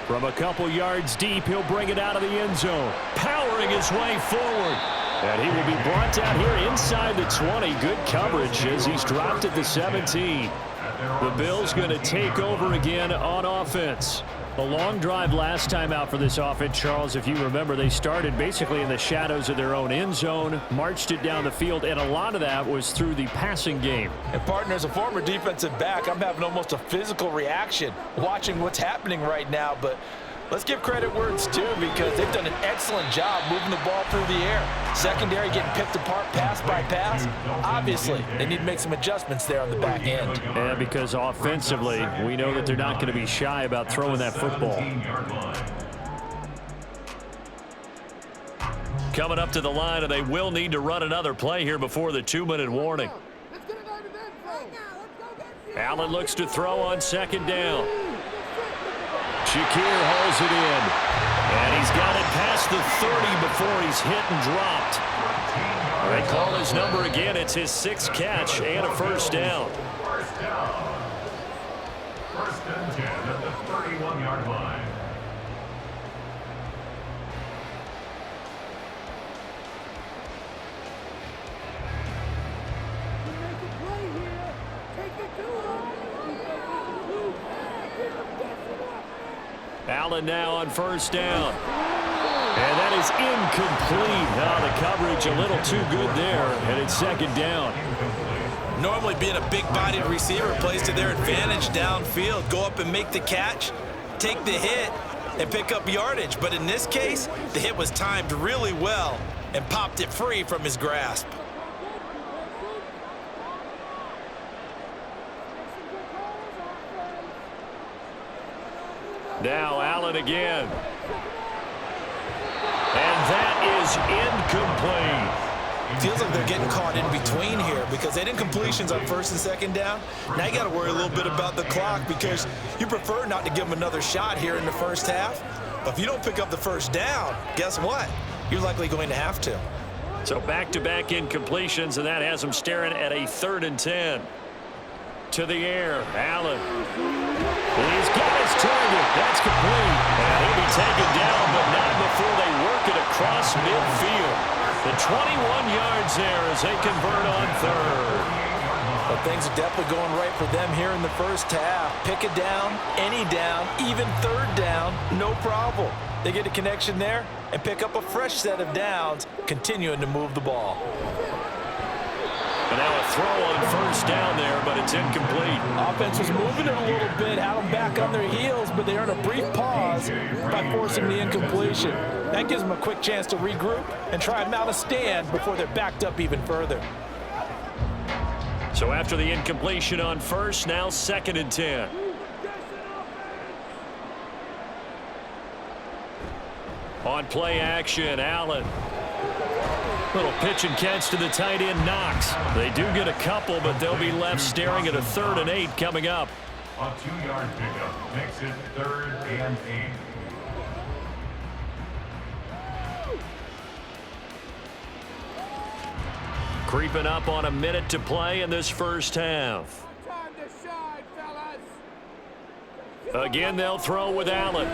S1: From a couple yards deep, he'll bring it out of the end zone. Powering his way forward. And he will be brought down here inside the 20. Good coverage as he's dropped at the 17. The Bills going to take over again on offense. A long drive last time out for this offense, Charles. If you remember, they started basically in the shadows of their own end zone, marched it down the field, and a lot of that was through the passing game.
S3: And partner, as a former defensive back, I'm having almost a physical reaction watching what's happening right now. But let's give credit where it's due, because they've done an excellent job moving the ball through the air. Secondary getting picked apart pass by pass. Obviously, they need to make some adjustments there on the back end.
S1: And because offensively, we know that they're not going to be shy about throwing that football. Coming up to the line, and they will need to run another play here before the 2-minute warning. Allen looks to throw on second down. Shakir holds it in. And he's got it past the 30 before he's hit and dropped. They call his number again. It's his 6th catch and a first down.
S4: First and 10 at the 31-yard line.
S1: Allen now on first down. And that is incomplete. Now the coverage a little too good there, and it's second down.
S3: Normally being a big-bodied receiver plays to their advantage downfield. Go up and make the catch, take the hit, and pick up yardage. But in this case, the hit was timed really well and popped it free from his grasp.
S1: Now Allen again. And that is incomplete.
S3: Feels like they're getting caught in between here, because they didn't completions on first and second down. Now you got to worry a little bit about the clock, because you prefer not to give them another shot here in the first half. But if you don't pick up the first down, guess what? You're likely going to have to.
S1: So back-to-back incompletions, and that has them staring at a 3rd and 10. To the air, Allen. He's got his target. That's complete. And he'll be taken down, but not before they work it across midfield. The 21 yards there as they convert on 3rd.
S3: Well, things are definitely going right for them here in the first half. Pick a down, any down, even third down, no problem. They get a connection there and pick up a fresh set of downs, continuing to move the ball.
S1: And now a throw on first down there, but it's incomplete.
S3: Offense was moving it a little bit, had them back on their heels, but they earned a brief pause by forcing the incompletion. That gives them a quick chance to regroup and try and mount a stand before they're backed up even further.
S1: So after the incompletion on first, now 2nd and 10. On play action, Allen. Little pitch and catch to the tight end, Knox. They do get a couple, but they'll be left staring at a 3rd and 8 coming up.
S4: A 2-yard pickup makes it 3rd and 8.
S1: Creeping up on a minute to play in this first half.
S5: Time to shine, fellas.
S1: Again, they'll throw with Allen.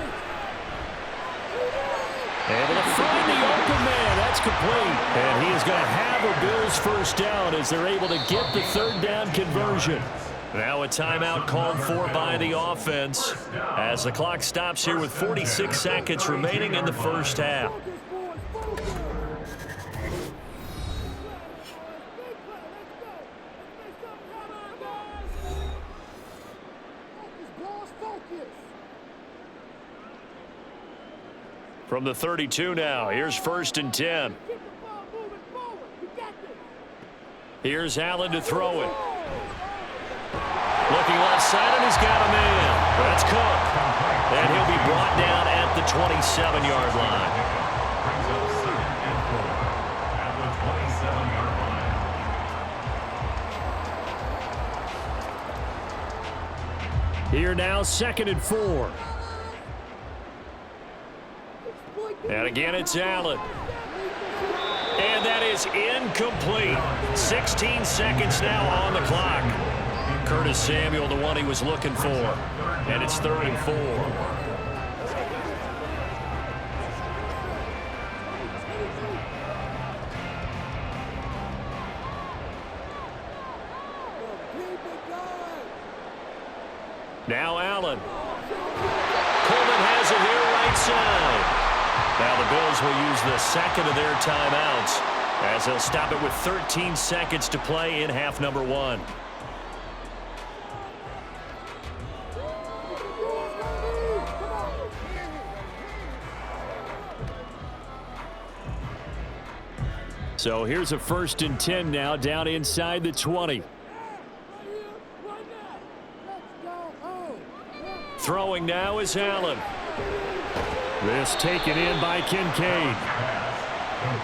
S1: Able to find the open man. That's complete. And he is going to have a Bills first down as they're able to get the 3rd down conversion. Now a timeout called for by the offense as the clock stops here with 46 seconds remaining in the first half. From the 32 now, here's 1st and 10. Here's Allen to throw it. Looking left side, and he's got a man. That's Cook. And he'll be brought down at the 27-yard line.
S4: Brings up 2nd and 4 at the 27-yard line.
S1: Here now, 2nd and 4. And again, it's Allen. And that is incomplete. 16 seconds now on the clock. Curtis Samuel, the one he was looking for. And it's 3rd and 4. Now Allen. Coleman has it here right side. Now the Bills will use the 2nd of their timeouts as they'll stop it with 13 seconds to play in half number 1. So here's a 1st and 10 now down inside the 20. Throwing now is Allen. This taken in by Kincaid.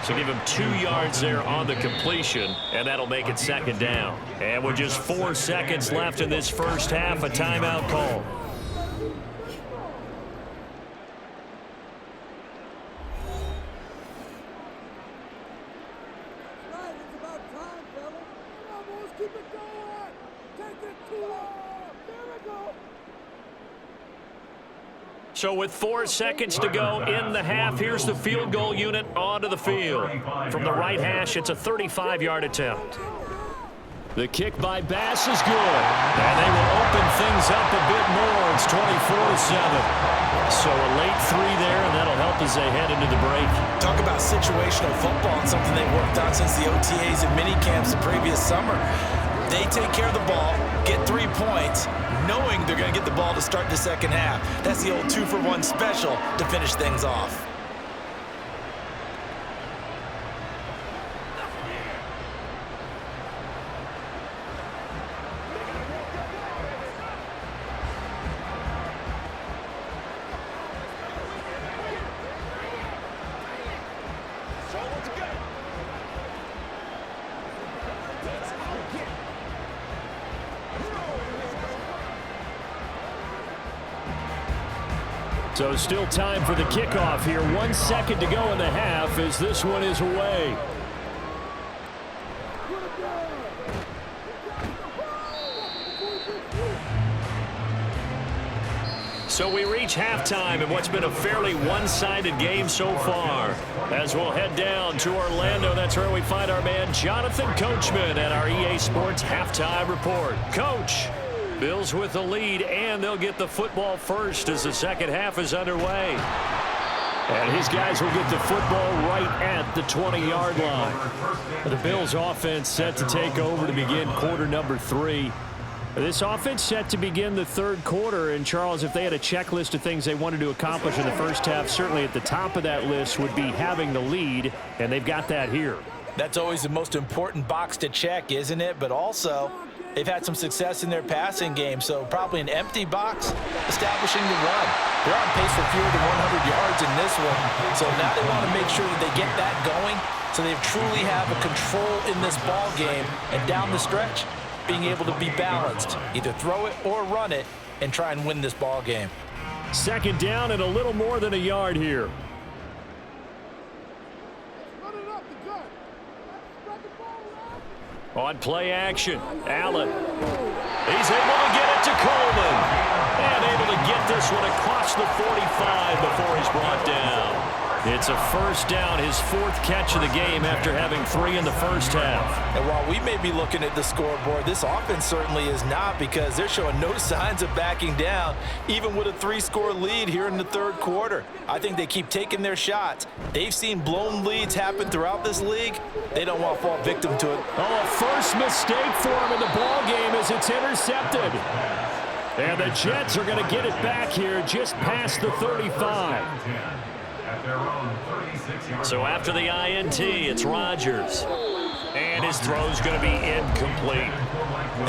S1: So give him 2 yards there on the completion, and that'll make it 2nd down. And with just 4 seconds left in this first half, a timeout call. So with 4 seconds to go in the half, here's the field goal unit onto the field. From the right hash, it's a 35-yard attempt. The kick by Bass is good. And they will open things up a bit more. It's 24-7. So a late 3 there, and that'll help as they head into the break.
S3: Talk about situational football and something they've worked on since the OTAs and mini camps the previous summer. They take care of the ball, get 3 points, knowing they're going to get the ball to start the second half. That's the old 2-for-1 special to finish things off.
S1: So still time for the kickoff here. 1 second to go in the half as this one is away. So we reach halftime in what's been a fairly one-sided game so far. As we'll head down to Orlando, that's where we find our man Jonathan Coachman at our EA Sports Halftime Report. Coach, Bills with the lead, and they'll get the football first as the second half is underway. And his guys will get the football right at the 20-yard line. The Bills offense set to take over to begin quarter number 3. This offense set to begin the third quarter. And, Charles, if they had a checklist of things they wanted to accomplish in the first half, certainly at the top of that list would be having the lead, and they've got that here.
S3: That's always the most important box to check, isn't it? But also, they've had some success in their passing game, so probably an empty box establishing the run. They're on pace for fewer than 100 yards in this one, so now they want to make sure that they get that going so they truly have a control in this ball game, and down the stretch, being able to be balanced, either throw it or run it, and try and win this ball game.
S1: Second down and a little more than a yard here. On play action, Allen. He's able to get it to Coleman. And able to get this one across the 45 before he's brought down. It's a first down, his 4th catch of the game after having 3 in the first half.
S3: And while we may be looking at the scoreboard, this offense certainly is not, because they're showing no signs of backing down, even with a 3-score lead here in the third quarter. I think they keep taking their shots. They've seen blown leads happen throughout this league. They don't want to fall victim to it.
S1: Oh, a first mistake for him in the ball game as it's intercepted. And the Jets are going to get it back here just past the 35. So after the INT, it's Rodgers. And his throw's going to be incomplete.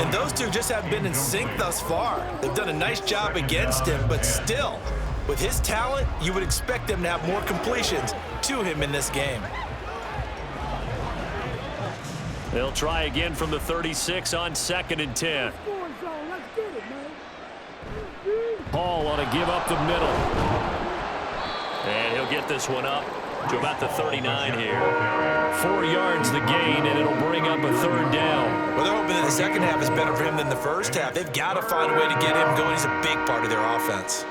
S2: And those two just have been in sync thus far. They've done a nice job against him, but still, with his talent, you would expect them to have more completions to him in this game.
S1: They'll try again from the 36 on 2nd and 10. Paul ought to give up the middle. And he'll get this one up to about the 39 here. 4 yards the gain, and it'll bring up a third down.
S2: Well, they're hoping that the second half is better for him than the first half. They've got to find a way to get him going. He's a big part of their offense.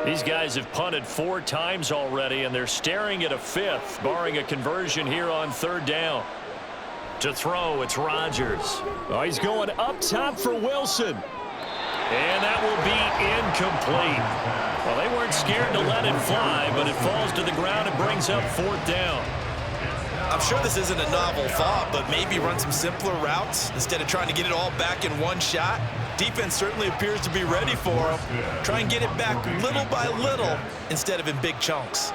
S1: These guys have punted 4 times already, and they're staring at a 5th, barring a conversion here on 3rd down. To throw, it's Rodgers. Oh, he's going up top for Wilson. And that will be incomplete. Well, they weren't scared to let it fly, but it falls to the ground and brings up 4th down.
S2: I'm sure this isn't a novel thought, but maybe run some simpler routes instead of trying to get it all back in one shot. Defense certainly appears to be ready for him. Try and get it back little by little instead of in big chunks.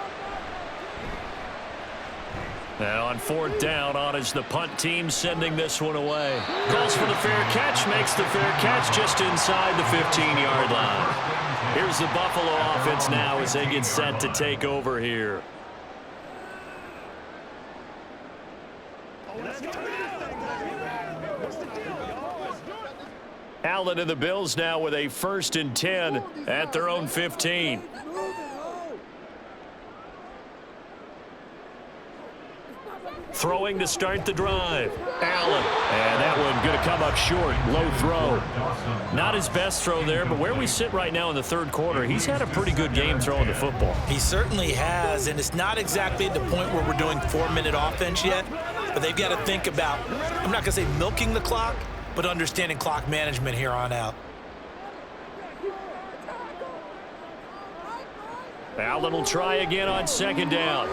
S1: Now on 4th down, on is the punt team sending this one away. Calls for the fair catch, makes the fair catch just inside the 15-yard line. Here's the Buffalo offense now as they get set to take over here. Allen and the Bills now with a 1st and 10 at their own 15. Throwing to start the drive. Allen. And that one going to come up short. Low throw. Not his best throw there, but where we sit right now in the third quarter, he's had a pretty good game throwing the football.
S2: He certainly has, and it's not exactly at the point where we're doing 4-minute offense yet, but they've got to think about, I'm not going to say milking the clock, but understanding clock management here on out.
S1: Allen will try again on 2nd down.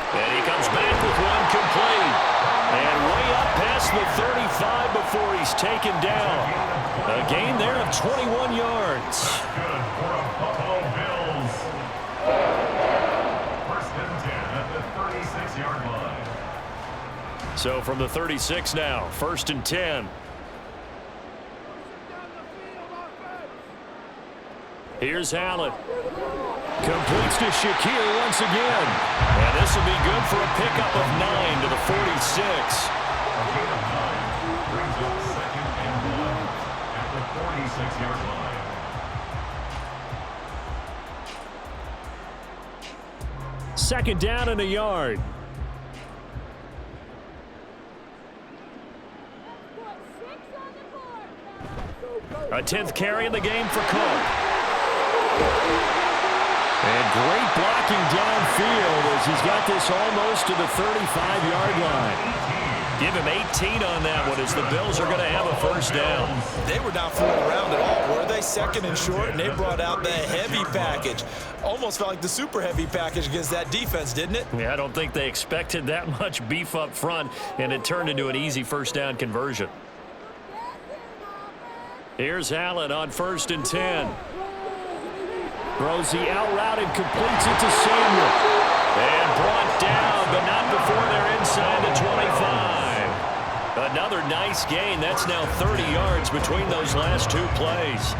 S1: And he comes back with one complete. And way up past the 35 before he's taken down. A gain there of 21 yards.
S4: Good for a Buffalo Bills. 1st and 10 at the 36-yard line.
S1: So from the 36 now, 1st and 10. Here's Allen. Completes to Shakir once again. And this will be good for a pickup of 9 to the 46.
S4: Brings up 2nd and 1 at the 46-yard line.
S1: 2nd down and a yard. A 10th carry in the game for Cook. And great blocking downfield as he's got this almost to the 35-yard line. Give him 18 on that one as the Bills are going to have a first down.
S3: They were not fooling around at all, were they? Second and short, and they brought out the heavy package. Almost felt like the super heavy package against that defense, didn't it?
S1: Yeah, I don't think they expected that much beef up front, and it turned into an easy first down conversion. Here's Allen on 1st and 10. Throws the out route and completes it to Samuel. And brought down, but not before they're inside the 25. Another nice gain. That's now 30 yards between those last two plays.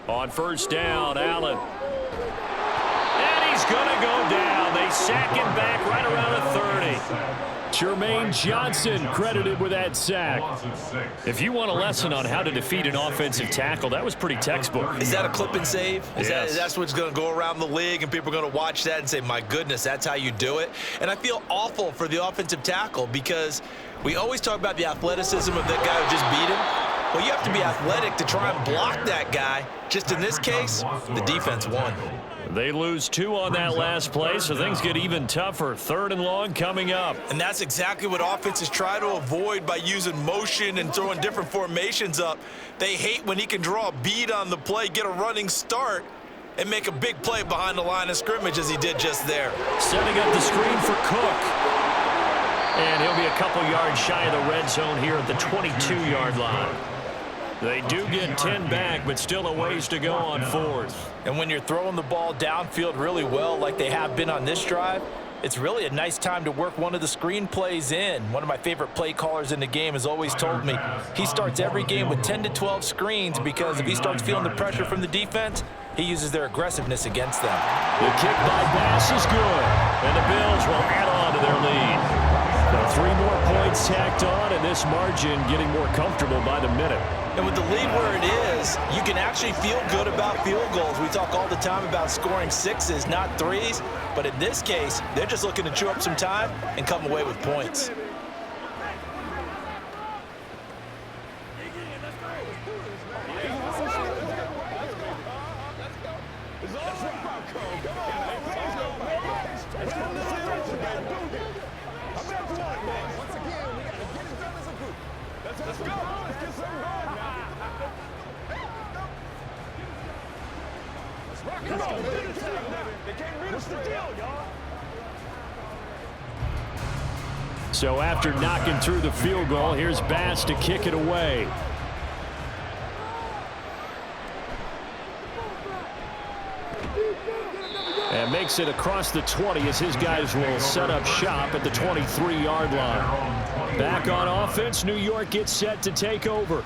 S1: On 1st down, Allen. And he's going to go down. They sack him back right around the 30. Jermaine Johnson credited with that sack. If you want a lesson on how to defeat an offensive tackle, that was pretty textbook.
S3: Is that a clip and save?
S1: Yes.
S3: That's what's going to go around the league, and people are going to watch that and say, my goodness, that's how you do it? And I feel awful for the offensive tackle because we always talk about the athleticism of that guy who just beat him. Well, you have to be athletic to try and block that guy. Just in this case, the defense won.
S1: They lose 2 on that last play, so things get even tougher. 3rd and long coming up.
S3: And that's exactly what offenses try to avoid by using motion and throwing different formations up. They hate when he can draw a bead on the play, get a running start, and make a big play behind the line of scrimmage as he did just there.
S1: Setting up the screen for Cook. And he'll be a couple yards shy of the red zone here at the 22-yard line. They do get 10 back, but still a ways to go on 4th.
S3: And when you're throwing the ball downfield really well like they have been on this drive, it's really a nice time to work one of the screen plays in. One of my favorite play callers in the game has always told me he starts every game with 10 to 12 screens because if he starts feeling the pressure from the defense, he uses their aggressiveness against them.
S1: The kick by Bass is good, and the Bills will add on to their lead. Now 3 more points tacked on, and this margin getting more comfortable by the minute.
S3: And with the lead where it is, you can actually feel good about field goals. We talk all the time about scoring 6s, not 3s. But in this case, they're just looking to chew up some time and come away with points.
S1: So after knocking through the field goal, here's Bass to kick it away. And makes it across the 20 as his guys will set up shop at the 23-yard line. Back on offense, New York gets set to take over.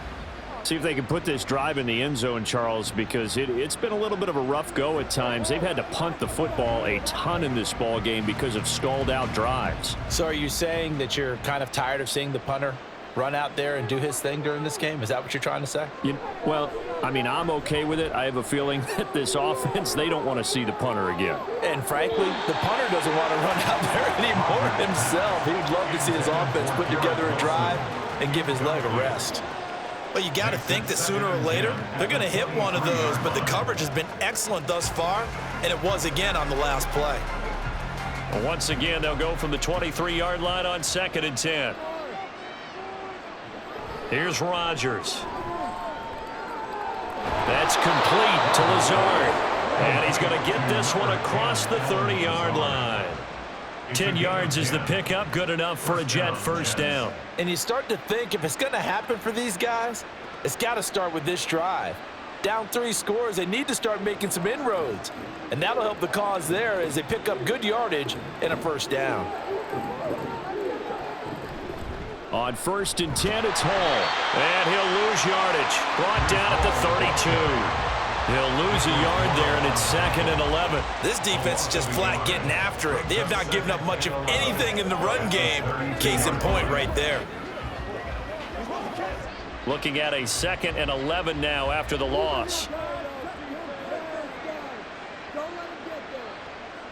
S1: See if they can put this drive in the end zone, Charles, because it's been a little bit of a rough go at times. They've had to punt the football a ton in this ball game because of stalled out drives.
S3: So are you saying that you're kind of tired of seeing the punter run out there and do his thing during this game? Is that what you're trying to say?
S1: Well, I mean, I'm okay with it. I have a feeling that this offense, they don't want to see the punter again.
S3: And frankly, the punter doesn't want to run out there anymore himself. He would love to see his offense put together a drive and give his leg a rest. Well, you got to think that sooner or later, they're going to hit one of those, but the coverage has been excellent thus far, and it was again on the last play.
S1: Once again, they'll go from the 23-yard line on 2nd and 10. Here's Rodgers. That's complete to Lazard. And he's going to get this one across the 30-yard line. 10 yards is the pickup, good enough for a Jet first down.
S3: And you start to think if it's going to happen for these guys, it's got to start with this drive. Down 3 scores, they need to start making some inroads. And that'll help the cause there as they pick up good yardage and a first down.
S1: On 1st and 10, it's Hall. And he'll lose yardage. Brought down at the 32. He'll lose a yard there, and it's 2nd and 11.
S3: This defense is just flat getting after it. They have not given up much of anything in the run game. Case in point right there.
S1: Looking at a 2nd and 11 now after the loss.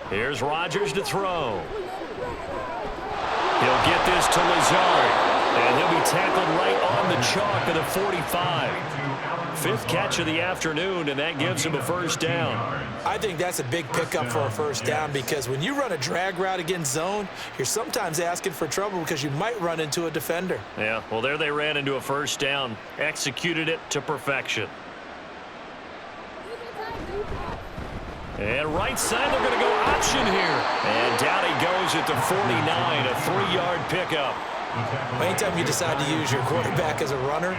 S1: Here's Rodgers to throw. He'll get this to Lazard. And he'll be tackled right on the chalk at the 45. Fifth catch of the afternoon, and that gives him a first down.
S3: I think that's a big pickup for a first down because when you run a drag route against zone, you're sometimes asking for trouble because you might run into a defender.
S1: Yeah, well, there they ran into a first down, executed it to perfection. And right side, they're going to go option here. And down he goes at the 49, a 3-yard pickup.
S3: Anytime you decide to use your quarterback as a runner,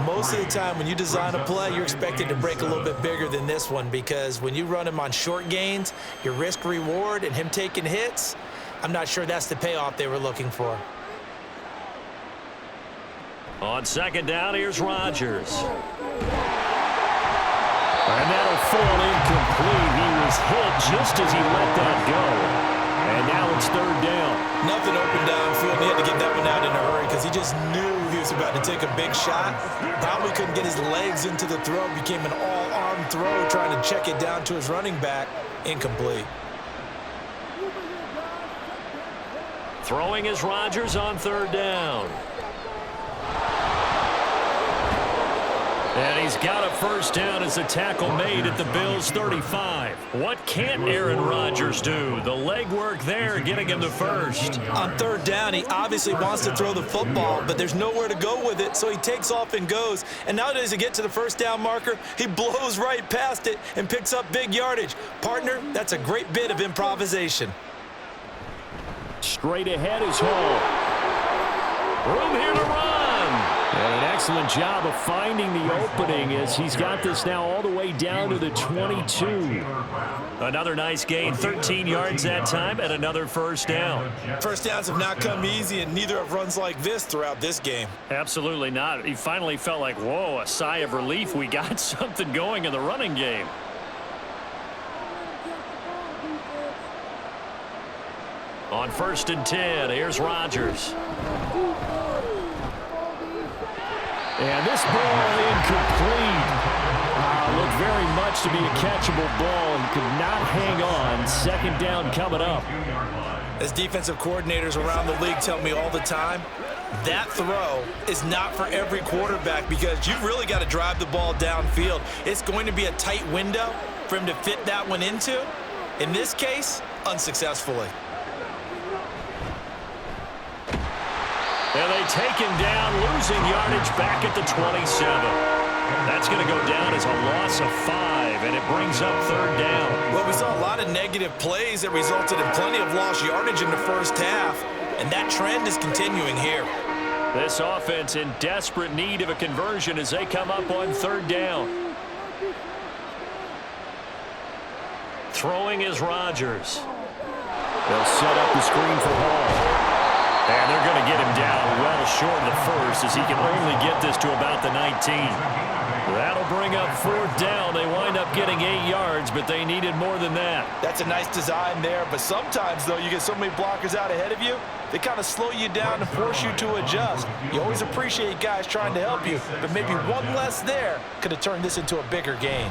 S3: most of the time when you design a play, you're expected to break a little bit bigger than this one because when you run him on short gains, your risk-reward and him taking hits, I'm not sure that's the payoff they were looking for.
S1: On second down, here's Rodgers. And that'll fall incomplete. He was hit just as he let that go. And now it's third down.
S3: Nothing open downfield. He had to get that one out in a hurry because he just knew he was about to take a big shot. Probably couldn't get his legs into the throw. Became an all-arm throw trying to check it down to his running back. Incomplete.
S1: Throwing is Rodgers on third down. And he's got a first down as a tackle made at the Bills' 35. What can't Aaron Rodgers do? The legwork there getting him the first.
S3: On third down, he obviously wants to throw the football, but there's nowhere to go with it, so he takes off and goes. And now does he get to the first down marker? He blows right past it and picks up big yardage. Partner, that's a great bit of improvisation.
S1: Straight ahead is Hall. Room here to run. And an excellent job of finding the opening as he's got this now all the way down to the 22. Another nice gain, 13 yards that time, and another first down.
S3: First downs have not come easy, and neither have runs like this throughout this game.
S1: Absolutely not. He finally felt like, whoa, a sigh of relief. We got something going in the running game. On 1st and 10, here's Rodgers. And this ball incomplete. Looked very much to be a catchable ball. He could not hang on. Second down coming up.
S3: As defensive coordinators around the league tell me all the time, that throw is not for every quarterback because you've really got to drive the ball downfield. It's going to be a tight window for him to fit that one into. In this case, unsuccessfully.
S1: And they take him down, losing yardage back at the 27. That's going to go down as a loss of 5, and it brings up third down.
S3: Well, we saw a lot of negative plays that resulted in plenty of lost yardage in the first half, and that trend is continuing here.
S1: This offense in desperate need of a conversion as they come up on third down. Throwing is Rodgers. They'll set up the screen for Hall. And they're going to get him down well short of the first as he can only get this to about the 19. That'll bring up fourth down. They wind up getting 8 yards, but they needed more than that.
S3: That's a nice design there, but sometimes, though, you get so many blockers out ahead of you, they kind of slow you down and force you to adjust. You always appreciate guys trying to help you, but maybe one less there could have turned this into a bigger gain.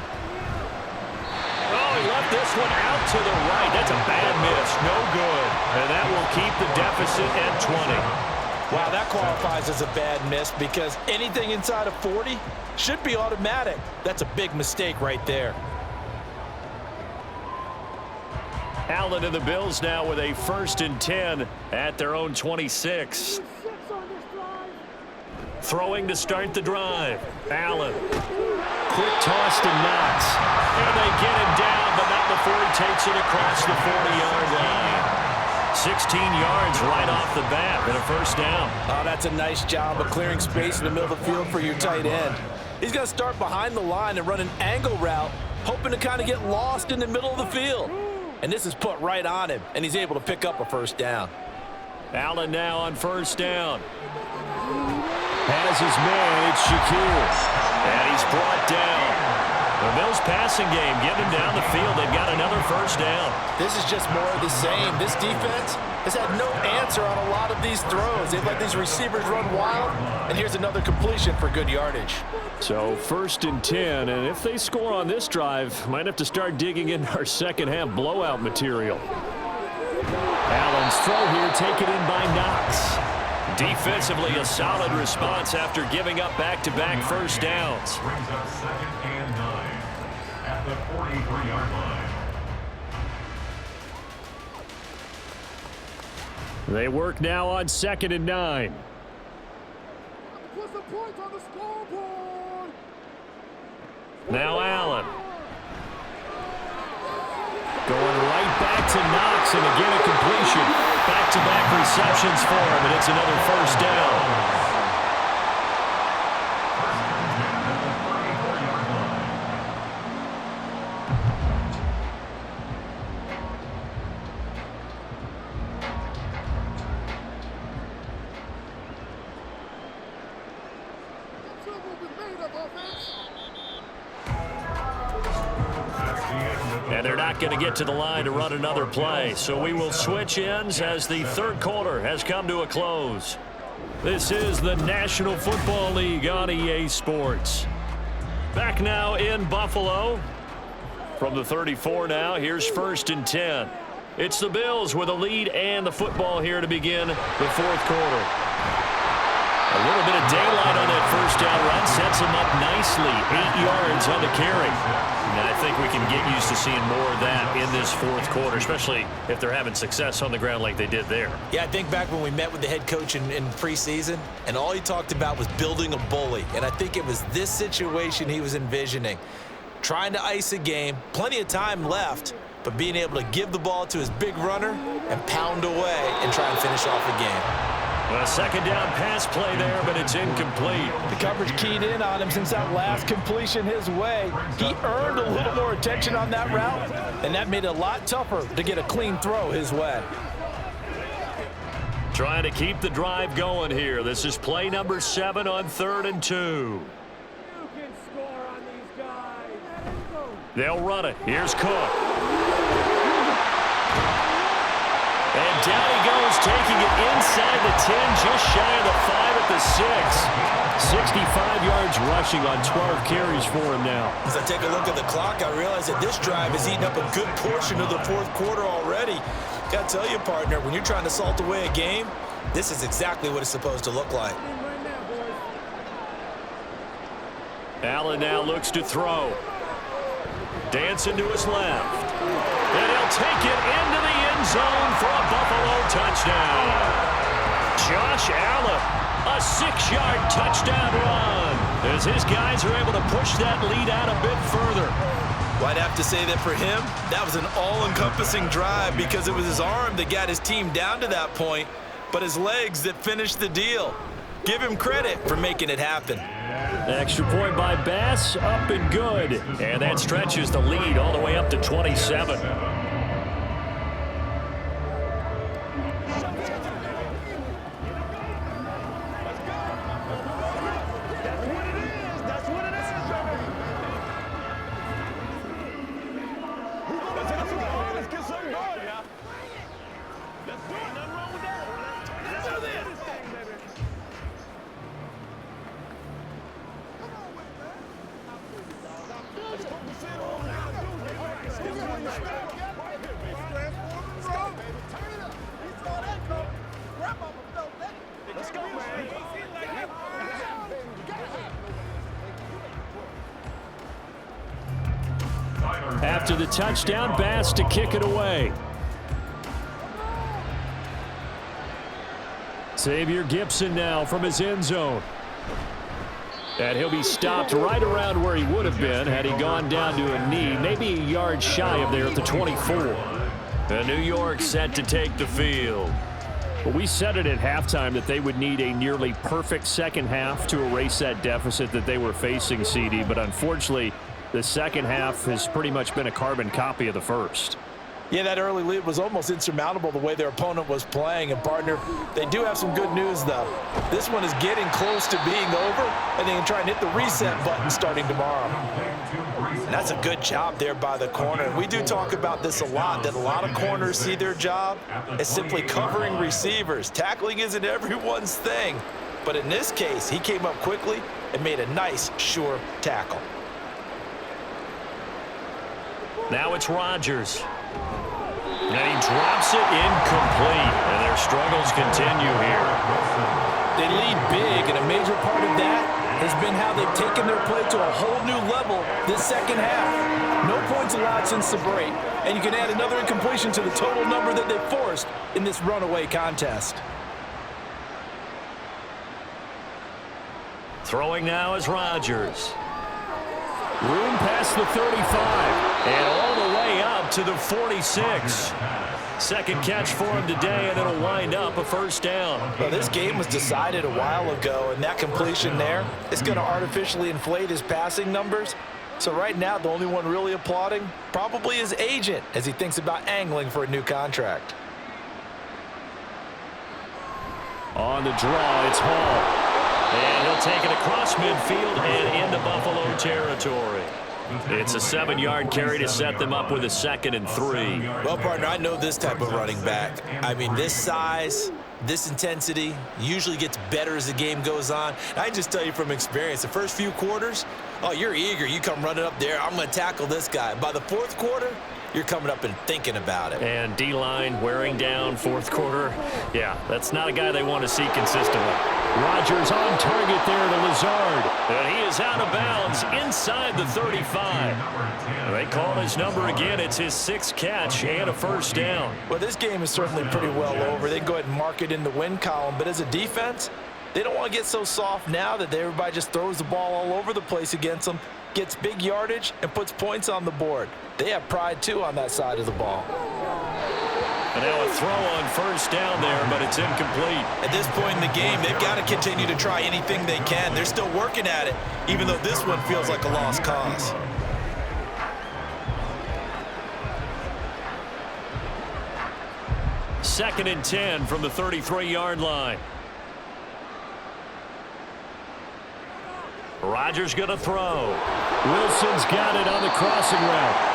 S1: Oh, he left this one out to the right. That's a bad miss. No good. And that will keep the deficit at 20.
S3: Wow, that qualifies as a bad miss because anything inside of 40 should be automatic. That's a big mistake right there.
S1: Allen and the Bills now with a 1st and 10 at their own 26. Throwing to start the drive. Allen. Quick toss to Knox. And they get him down, but not before he takes it across the 40-yard line. 16 yards right off the bat and a first down.
S3: Oh, that's a nice job of clearing space in the middle of the field for your tight end. He's going to start behind the line and run an angle route, hoping to kind of get lost in the middle of the field. And this is put right on him, and he's able to pick up a first down.
S1: Allen now on first down. Has his man, it's Shakir. And he's brought down. The Bills passing game, getting him down the field. They've got another first down.
S3: This is just more of the same. This defense has had no answer on a lot of these throws. They've let these receivers run wild, and here's another completion for good yardage.
S1: So 1st and 10, and if they score on this drive, might have to start digging in our second half blowout material. Allen's throw here taken in by Knox. Defensively, a solid response after giving up back-to-back first downs.
S4: Brings up 2nd and 9 at the 43-yard line.
S1: They work now on 2nd and 9.
S5: Put some points on the scoreboard.
S1: Now Allen. Going right back to Knox, and again a completion. Back-to-back receptions for him, and it's another first down. And they're not going to get to the line to run another play. So we will switch ends as the third quarter has come to a close. This is the National Football League on EA Sports. Back now in Buffalo. From the 34 now, here's 1st and 10. It's the Bills with a lead and the football here to begin the fourth quarter. A little bit of daylight on that first down run sets them up nicely. 8 yards on the carry. And I think we can get used to seeing more of that in this fourth quarter, especially if they're having success on the ground like they did there.
S2: Yeah, I think back when we met with the head coach in preseason, and all he talked about was building a bully. And I think it was this situation he was envisioning. Trying to ice a game, plenty of time left, but being able to give the ball to his big runner and pound away and try and finish off the game.
S1: A second down pass play there, but it's incomplete.
S3: The coverage keyed in on him since that last completion his way. He earned a little more attention on that route, and that made it a lot tougher to get a clean throw his way.
S1: Trying to keep the drive going here. This is play number 7 on 3rd and 2.
S5: You can score on these guys.
S1: They'll run it. Here's Cook. And down he goes, taking it inside the 10, just shy of the 5 at the 6. 65 yards rushing on 12 carries for him now.
S2: As I take a look at the clock, I realize that this drive has eaten up a good portion of the fourth quarter already. Got to tell you, partner, when you're trying to salt away a game, this is exactly what it's supposed to look like.
S1: Allen now looks to throw. Dancing to his left. And he'll take it into the end zone for a Buffalo touchdown. Josh Allen, a 6-yard touchdown run, as his guys are able to push that lead out a bit further.
S2: Well, I'd have to say that for him, that was an all-encompassing drive because it was his arm that got his team down to that point, but his legs that finished the deal. Give him credit for making it happen.
S1: Extra point by Bass, up and good. And that stretches the lead all the way up to 27. After the touchdown, Bass to kick it away. Xavier Gipson now from his end zone. And he'll be stopped right around where he would have been had he gone down to a knee, maybe a yard shy of there at the 24. And New York set to take the field. Well, we said it at halftime that they would need a nearly perfect second half to erase that deficit that they were facing, CD, but unfortunately, the second half has pretty much been a carbon copy of the first.
S3: Yeah, that early lead was almost insurmountable the way their opponent was playing. And, partner, they do have some good news, though. This one is getting close to being over, and they can try and hit the reset button starting tomorrow. And that's a good job there by the corner. We do talk about this a lot, that a lot of corners see their job as simply covering receivers. Tackling isn't everyone's thing. But in this case, he came up quickly and made a nice, sure tackle.
S1: Now it's Rodgers. And he drops it incomplete. And their struggles continue here.
S3: They lead big, and a major part of that has been how they've taken their play to a whole new level this second half. No points allowed since the break, and you can add another incompletion to the total number that they forced in this runaway contest.
S1: Throwing now is Rodgers. Room past the 35, and all the way up to the 46. Second catch for him today, and it'll wind up a first down.
S3: Well, this game was decided a while ago, and that completion there is going to artificially inflate his passing numbers. So right now, the only one really applauding probably his agent as he thinks about angling for a new contract.
S1: On the draw, it's Hall. And he'll take it across midfield and into Buffalo territory. It's a 7-yard carry to set them up with a 2nd and 3.
S2: Well, partner, I know this type of running back. I mean, this size, this intensity usually gets better as the game goes on. I can just tell you from experience, the first few quarters, oh, you're eager. You come running up there, I'm going to tackle this guy. By the fourth quarter, you're coming up and thinking about it.
S1: And D-line wearing down fourth quarter. Yeah, that's not a guy they want to see consistently. Rodgers on target there to Lazard. And he is out of bounds inside the 35. They call his number again. It's his 6th catch and a first down.
S3: Well, this game is certainly pretty well over. They can go ahead and mark it in the win column. But as a defense, they don't want to get so soft now that everybody just throws the ball all over the place against them, gets big yardage, and puts points on the board. They have pride, too, on that side of the ball.
S1: And now a throw on first down there, but it's incomplete.
S2: At this point in the game, they've got to continue to try anything they can. They're still working at it, even though this one feels like a lost cause.
S1: Second and 10 from the 33-yard line. Rodgers going to throw. Wilson's got it on the crossing route.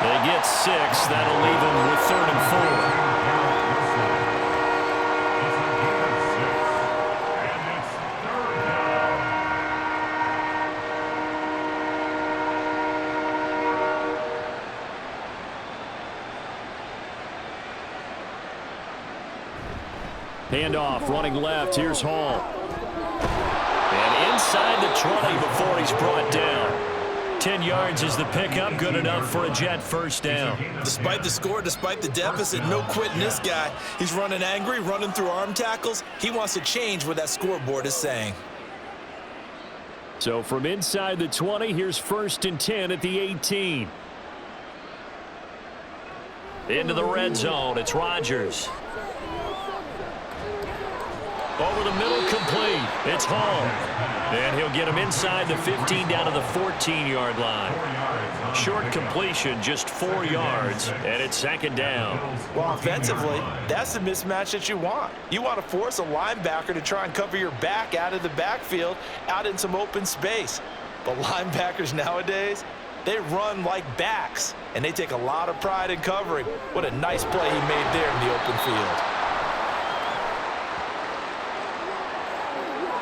S1: They get 6. That'll leave them with 3rd and 4. Handoff, running left. Here's Hall. And inside the 20 before he's brought down. 10 yards is the pickup, good enough for a Jet first down.
S2: Despite the score, despite the deficit, no quitting this guy. He's running angry, running through arm tackles. He wants to change what that scoreboard is saying.
S1: So from inside the 20, here's 1st and 10 at the 18. Into the red zone, it's Rodgers. Over the middle, complete. It's Hall. And he'll get him inside the 15 down to the 14-yard line. Short completion, just 4 yards, and it's 2nd down.
S3: Well, offensively, that's the mismatch that you want. You want to force a linebacker to try and cover your back out of the backfield, out in some open space. But linebackers nowadays, they run like backs, and they take a lot of pride in covering. What a nice play he made there in the open field.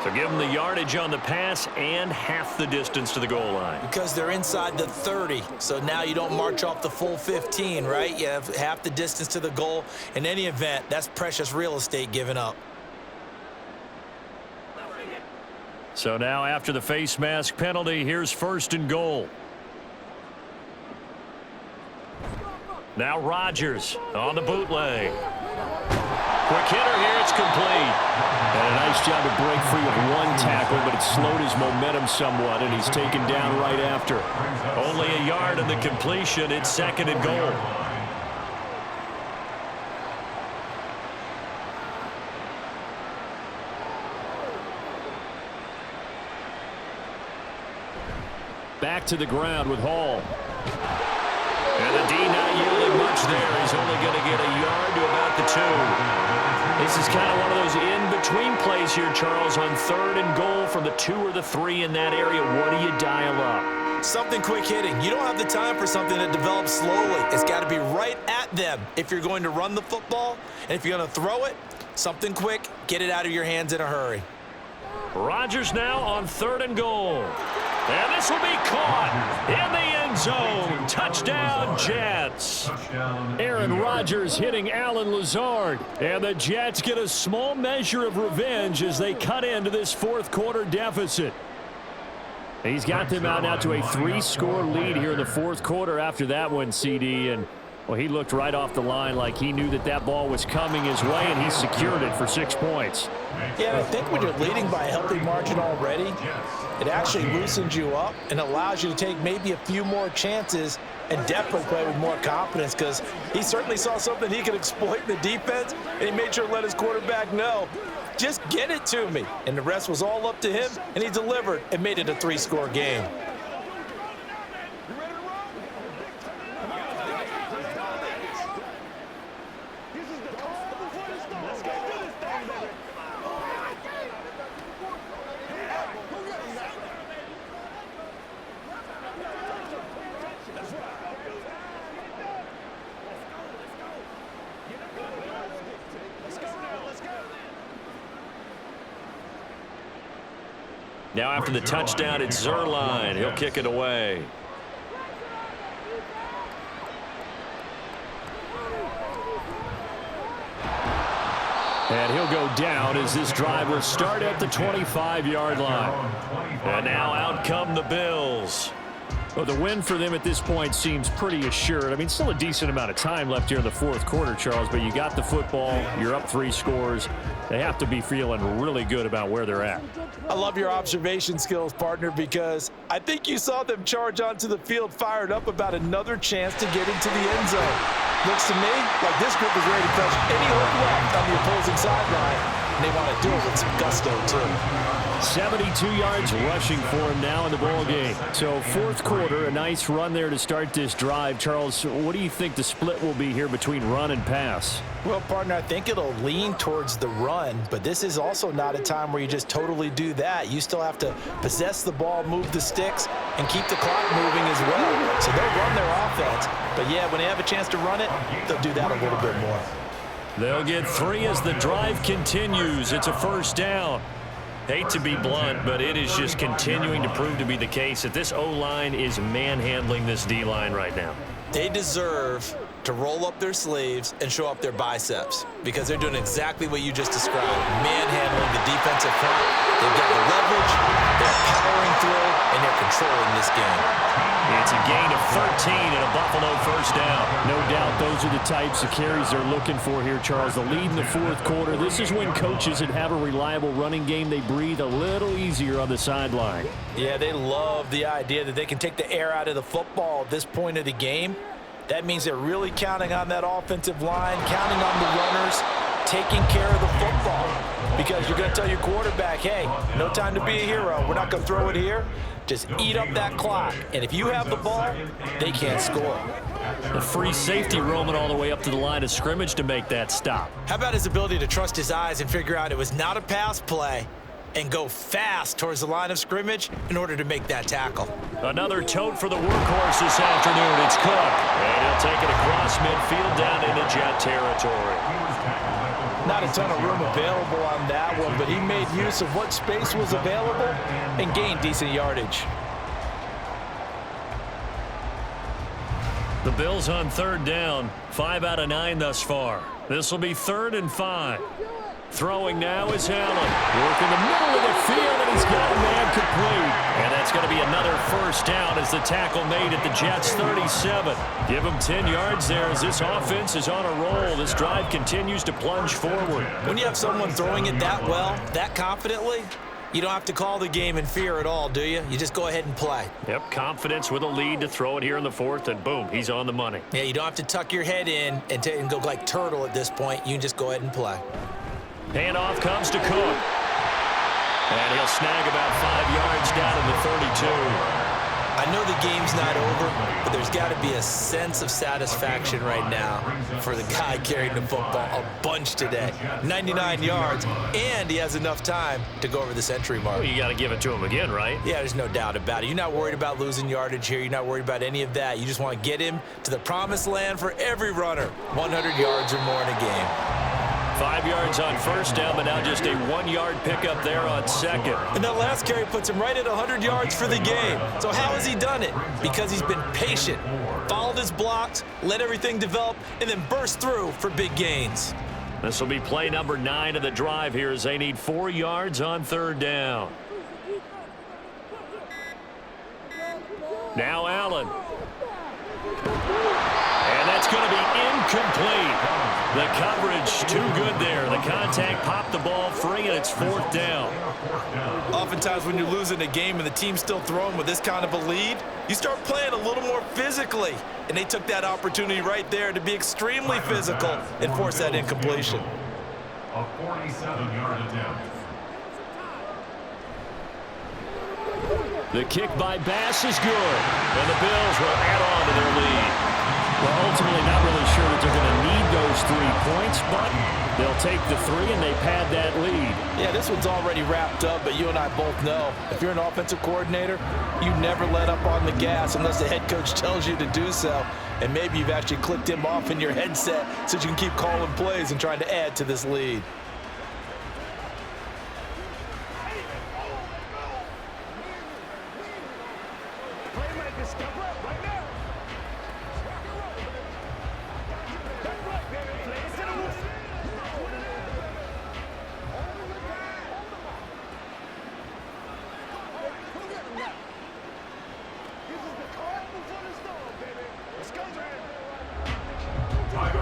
S1: So give them the yardage on the pass and half the distance to the goal line.
S2: Because they're inside the 30, so now you don't march off the full 15, right? You have half the distance to the goal. In any event, that's precious real estate given up.
S1: So now after the face mask penalty, here's 1st and goal. Now Rodgers on the bootleg. Quick hitter here, it's complete. And a nice job to break free of one tackle, but it slowed his momentum somewhat, and he's taken down right after. Only a yard in the completion. It's 2nd and goal. Back to the ground with Hall. And the D not yielding much there. He's only going to get a yard to about the 2. This is kind of one of those in-between plays here, Charles, on 3rd and goal from the 2 or the 3 in that area. What do you dial up?
S2: Something quick hitting. You don't have the time for something that develops slowly. It's got to be right at them if you're going to run the football. And if you're going to throw it, something quick, get it out of your hands in a hurry.
S1: Rodgers now on 3rd and goal. And this will be caught in the end zone. Touchdown, Jets. Aaron Rodgers hitting Allen Lazard. And the Jets get a small measure of revenge as they cut into this fourth quarter deficit. He's got them out now to a 3-score lead here in the fourth quarter after that one, CD. And, well, he looked right off the line like he knew that that ball was coming his way, and he secured it for 6 points.
S3: Yeah, I think when you're leading by a healthy margin already, it actually loosens you up and allows you to take maybe a few more chances and definitely play with more confidence, because he certainly saw something he could exploit in the defense, and he made sure to let his quarterback know, just get it to me. And the rest was all up to him, and he delivered and made it a 3-score game.
S1: Now after the touchdown, it's Zerline. He'll kick it away. And he'll go down as this drive will start at the 25-yard line. And now out come the Bills. Well, the win for them at this point seems pretty assured. I mean, still a decent amount of time left here in the fourth quarter, Charles, but you got the football. You're up 3 scores. They have to be feeling really good about where they're at.
S3: I love your observation skills, partner, because I think you saw them charge onto the field fired up about another chance to get into the end zone. Looks to me like this group is ready to touch any hook left on the opposing sideline, and they want to do it with some gusto, too.
S1: 72 yards rushing for him now in the ball game. So fourth quarter, a nice run there to start this drive. Charles, what do you think the split will be here between run and pass?
S3: Well, partner, I think it'll lean towards the run, but this is also not a time where you just totally do that. You still have to possess the ball, move the sticks, and keep the clock moving as well. So they'll run their offense, but yeah, when they have a chance to run it, they'll do that a little bit more.
S1: They'll get 3 as the drive continues. It's a first down. Hate to be blunt, but it is just continuing to prove to be the case that this O-line is manhandling this D-line right now.
S2: They deserve to roll up their sleeves and show up their biceps, because they're doing exactly what you just described, manhandling the defensive front. They've got the leverage, they're powering through, and they're controlling this game.
S1: It's a gain of 13 and a Buffalo first down. No doubt those are the types of carries they're looking for here, Charles. The lead in the fourth quarter. This is when coaches that have a reliable running game, they breathe a little easier on the sideline.
S3: Yeah, they love the idea that they can take the air out of the football at this point of the game. That means they're really counting on that offensive line, counting on the runners, taking care of the football. Because you're going to tell your quarterback, hey, no time to be a hero. We're not going to throw it here. Just eat up that clock. And if you have the ball, they can't score.
S1: The free safety roaming all the way up to the line of scrimmage to make that stop.
S2: How about his ability to trust his eyes and figure out it was not a pass play and go fast towards the line of scrimmage in order to make that tackle.
S1: Another tote for the workhorse this afternoon. It's Cook. And he'll take it across midfield down into Jet territory.
S3: Not a ton of room available on that one, but he made use of what space was available and gained decent yardage.
S1: The Bills on 3rd down, 5 out of 9 thus far. This will be 3rd and 5. Throwing now is Allen. Working the middle of the field, and he's got a man complete. And that's going to be another first down as the tackle made at the Jets' 37. Give him 10 yards there as this offense is on a roll. This drive continues to plunge forward.
S2: When you have someone throwing it that well, that confidently, you don't have to call the game in fear at all, do you? You just go ahead and play.
S1: Yep, confidence with a lead to throw it here in the fourth, and boom, he's on the money.
S2: Yeah, you don't have to tuck your head in and go like turtle at this point. You can just go ahead and play.
S1: Handoff comes to Cook. And he'll snag about 5 yards down to the 32.
S2: I know the game's not over, but there's got to be a sense of satisfaction right now for the guy carrying the football a bunch today. 99 yards, and he has enough time to go over the century mark.
S1: Well, you got to give it to him again, right?
S2: Yeah, there's no doubt about it. You're not worried about losing yardage here. You're not worried about any of that. You just want to get him to the promised land for every runner, 100 yards or more in a game.
S1: 5 yards on first down, but now just a 1-yard pickup there on second.
S3: And that last carry puts him right at 100 yards for the game. So how has he done it? Because he's been patient, followed his blocks, let everything develop, and then burst through for big gains.
S1: This will be play number 9 of the drive here as they need 4 yards on third down. Now Allen. And that's going to be incomplete. The coverage too good there. The contact popped the ball free, and it's 4th down.
S3: Oftentimes when you're losing a game and the team's still throwing with this kind of a lead, you start playing a little more physically. And they took that opportunity right there to be extremely physical and force that incompletion.
S4: A 47-yard attempt.
S1: The kick by Bass is good, and the Bills will add on to their lead. Well, ultimately not really sure that they're going to need those 3 points, but they'll take the 3 and they pad that lead.
S3: Yeah, this one's already wrapped up, but you and I both know if you're an offensive coordinator, you never let up on the gas unless the head coach tells you to do so. And maybe you've actually clicked him off in your headset so you can keep calling plays and trying to add to this lead.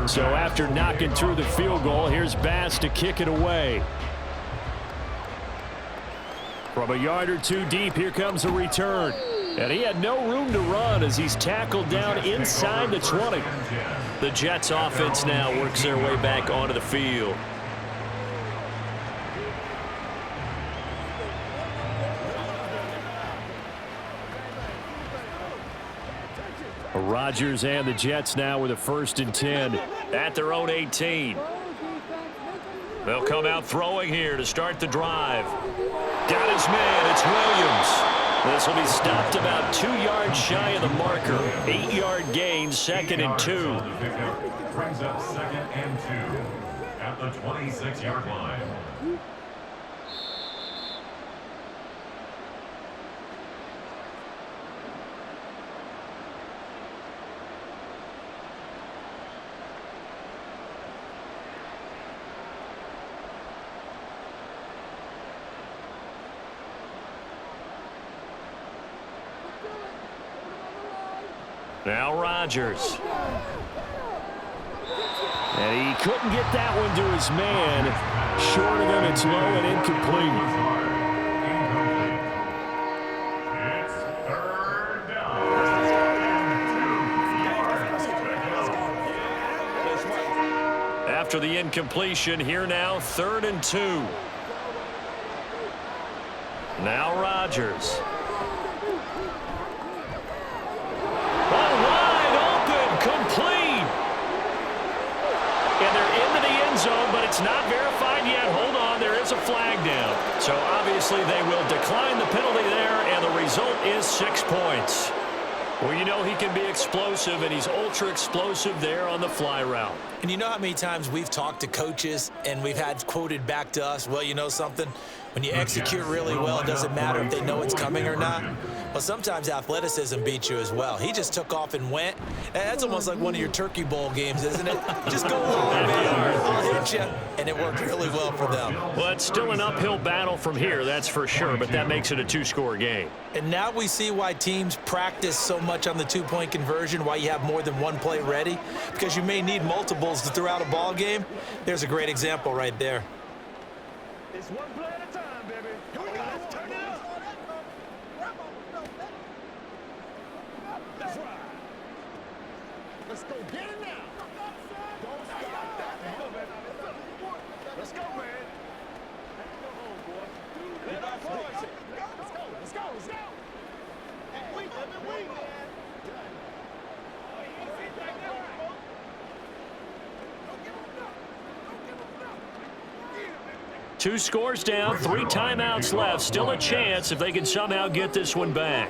S1: So after knocking through the field goal, here's Bass to kick it away. From a yard or 2 deep, here comes a return. And he had no room to run as he's tackled down inside the 20. The Jets offense now works their way back onto the field. Rodgers and the Jets now with a 1st and 10 at their own 18. They'll come out throwing here to start the drive. Got his man. It's Williams. This will be stopped about 2 yards shy of the marker. 8-yard gain, 2nd and 2.
S4: Brings up 2nd and 2 at the 26-yard line.
S1: Now Rodgers. And he couldn't get that one to his man. Short of him, it's low and incomplete.
S4: It's 3rd down.
S1: After the incompletion, here now 3rd and 2. Now Rodgers. It's not verified yet. Hold on, there is a flag down. So obviously they will decline the penalty there, and the result is 6 points. Well, you know he can be explosive, and he's ultra explosive there on the fly route.
S3: And you know how many times we've talked to coaches and we've had quoted back to us, well, you know something? When you execute really well, it doesn't matter if they know it's coming or not. Well, sometimes athleticism beats you as well. He just took off and went. And that's almost like one of your Turkey Bowl games, isn't it? Just go long, man. I'll hit you. And it worked really well for them.
S1: Well, it's still an uphill battle from here, that's for sure, but that makes it a 2-score game.
S3: And now we see why teams practice so much on the 2-point conversion, why you have more than one play ready, because you may need multiples throughout a ball game. There's a great example right there.
S5: It's one play at a time, baby. Here we go. Turn it up. That's right. Let's go get it now. Don't stop. Let's go, man. Go home, boy. Let our boys. Let's go. Let's go. Let's go. Hey, wait, man.
S1: Two scores down, 3 timeouts left. Still a chance if they can somehow get this one back.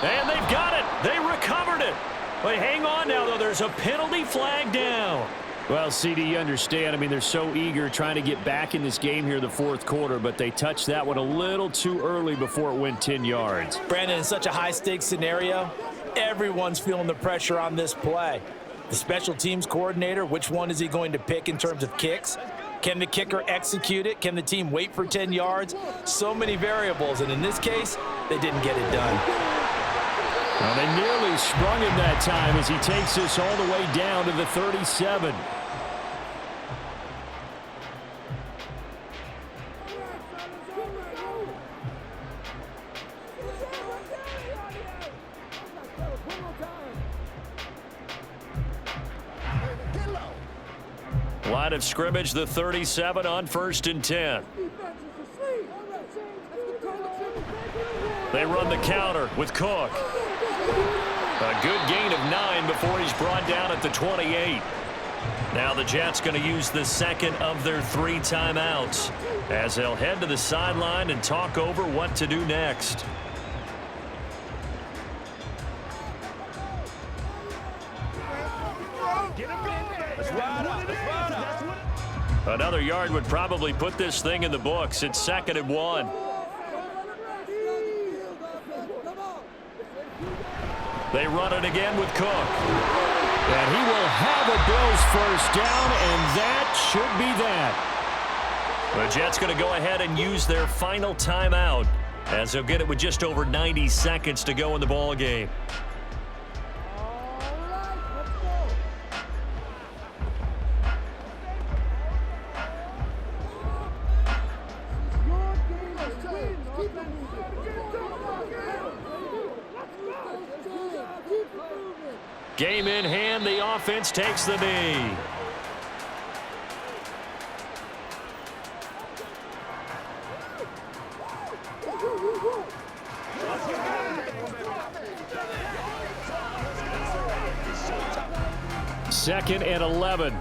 S1: And they've got it. They recovered it. But hang on now, though. There's a penalty flag down. Well, CD, you understand. I mean, they're so eager trying to get back in this game here in the fourth quarter, but they touched that one a little too early before it went 10 yards.
S3: Brandon, in such a high-stakes scenario, everyone's feeling the pressure on this play. The special teams coordinator, which one is he going to pick in terms of kicks? Can the kicker execute it? Can the team wait for 10 yards? So many variables, and in this case, they didn't get it done.
S1: Well, they nearly sprung him that time as he takes this all the way down to the 37. Line of scrimmage, the 37 on 1st and 10. They run the counter with Cook. A good gain of 9 before he's brought down at the 28. Now the Jets going to use the second of their 3 timeouts as they'll head to the sideline and talk over what to do next. Another yard would probably put this thing in the books. It's 2nd and 1. They run it again with Cook. And he will have a Bills first down, and that should be that. The Jets going to go ahead and use their final timeout as they'll get it with just over 90 seconds to go in the ball game. Game in hand, the offense takes the knee. Second and 11.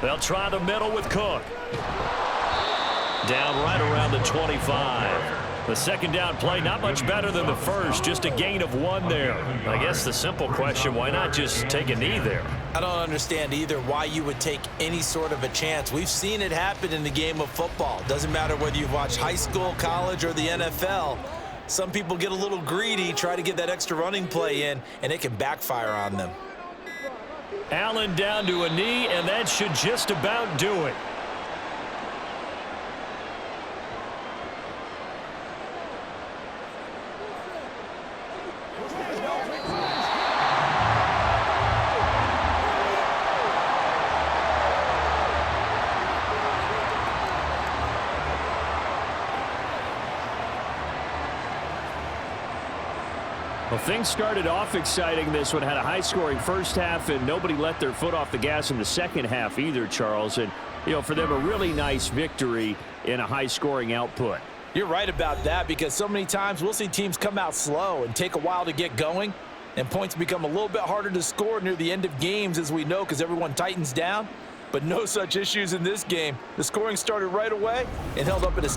S1: They'll try the middle with Cook. Down right around the 25. The second down play, not much better than the first, just a gain of 1 there. I guess the simple question, why not just take a knee there?
S3: I don't understand either why you would take any sort of a chance. We've seen it happen in the game of football. Doesn't matter whether you've watched high school, college, or the NFL. Some people get a little greedy, try to get that extra running play in, and it can backfire on them.
S1: Allen down to a knee, and that should just about do it. Well, things started off exciting. This one had a high-scoring first half, and nobody let their foot off the gas in the second half either, Charles. And, you know, for them, a really nice victory in a high-scoring output.
S3: You're right about that, because so many times we'll see teams come out slow and take a while to get going, and points become a little bit harder to score near the end of games, as we know, because everyone tightens down. But no such issues in this game. The scoring started right away and held up at a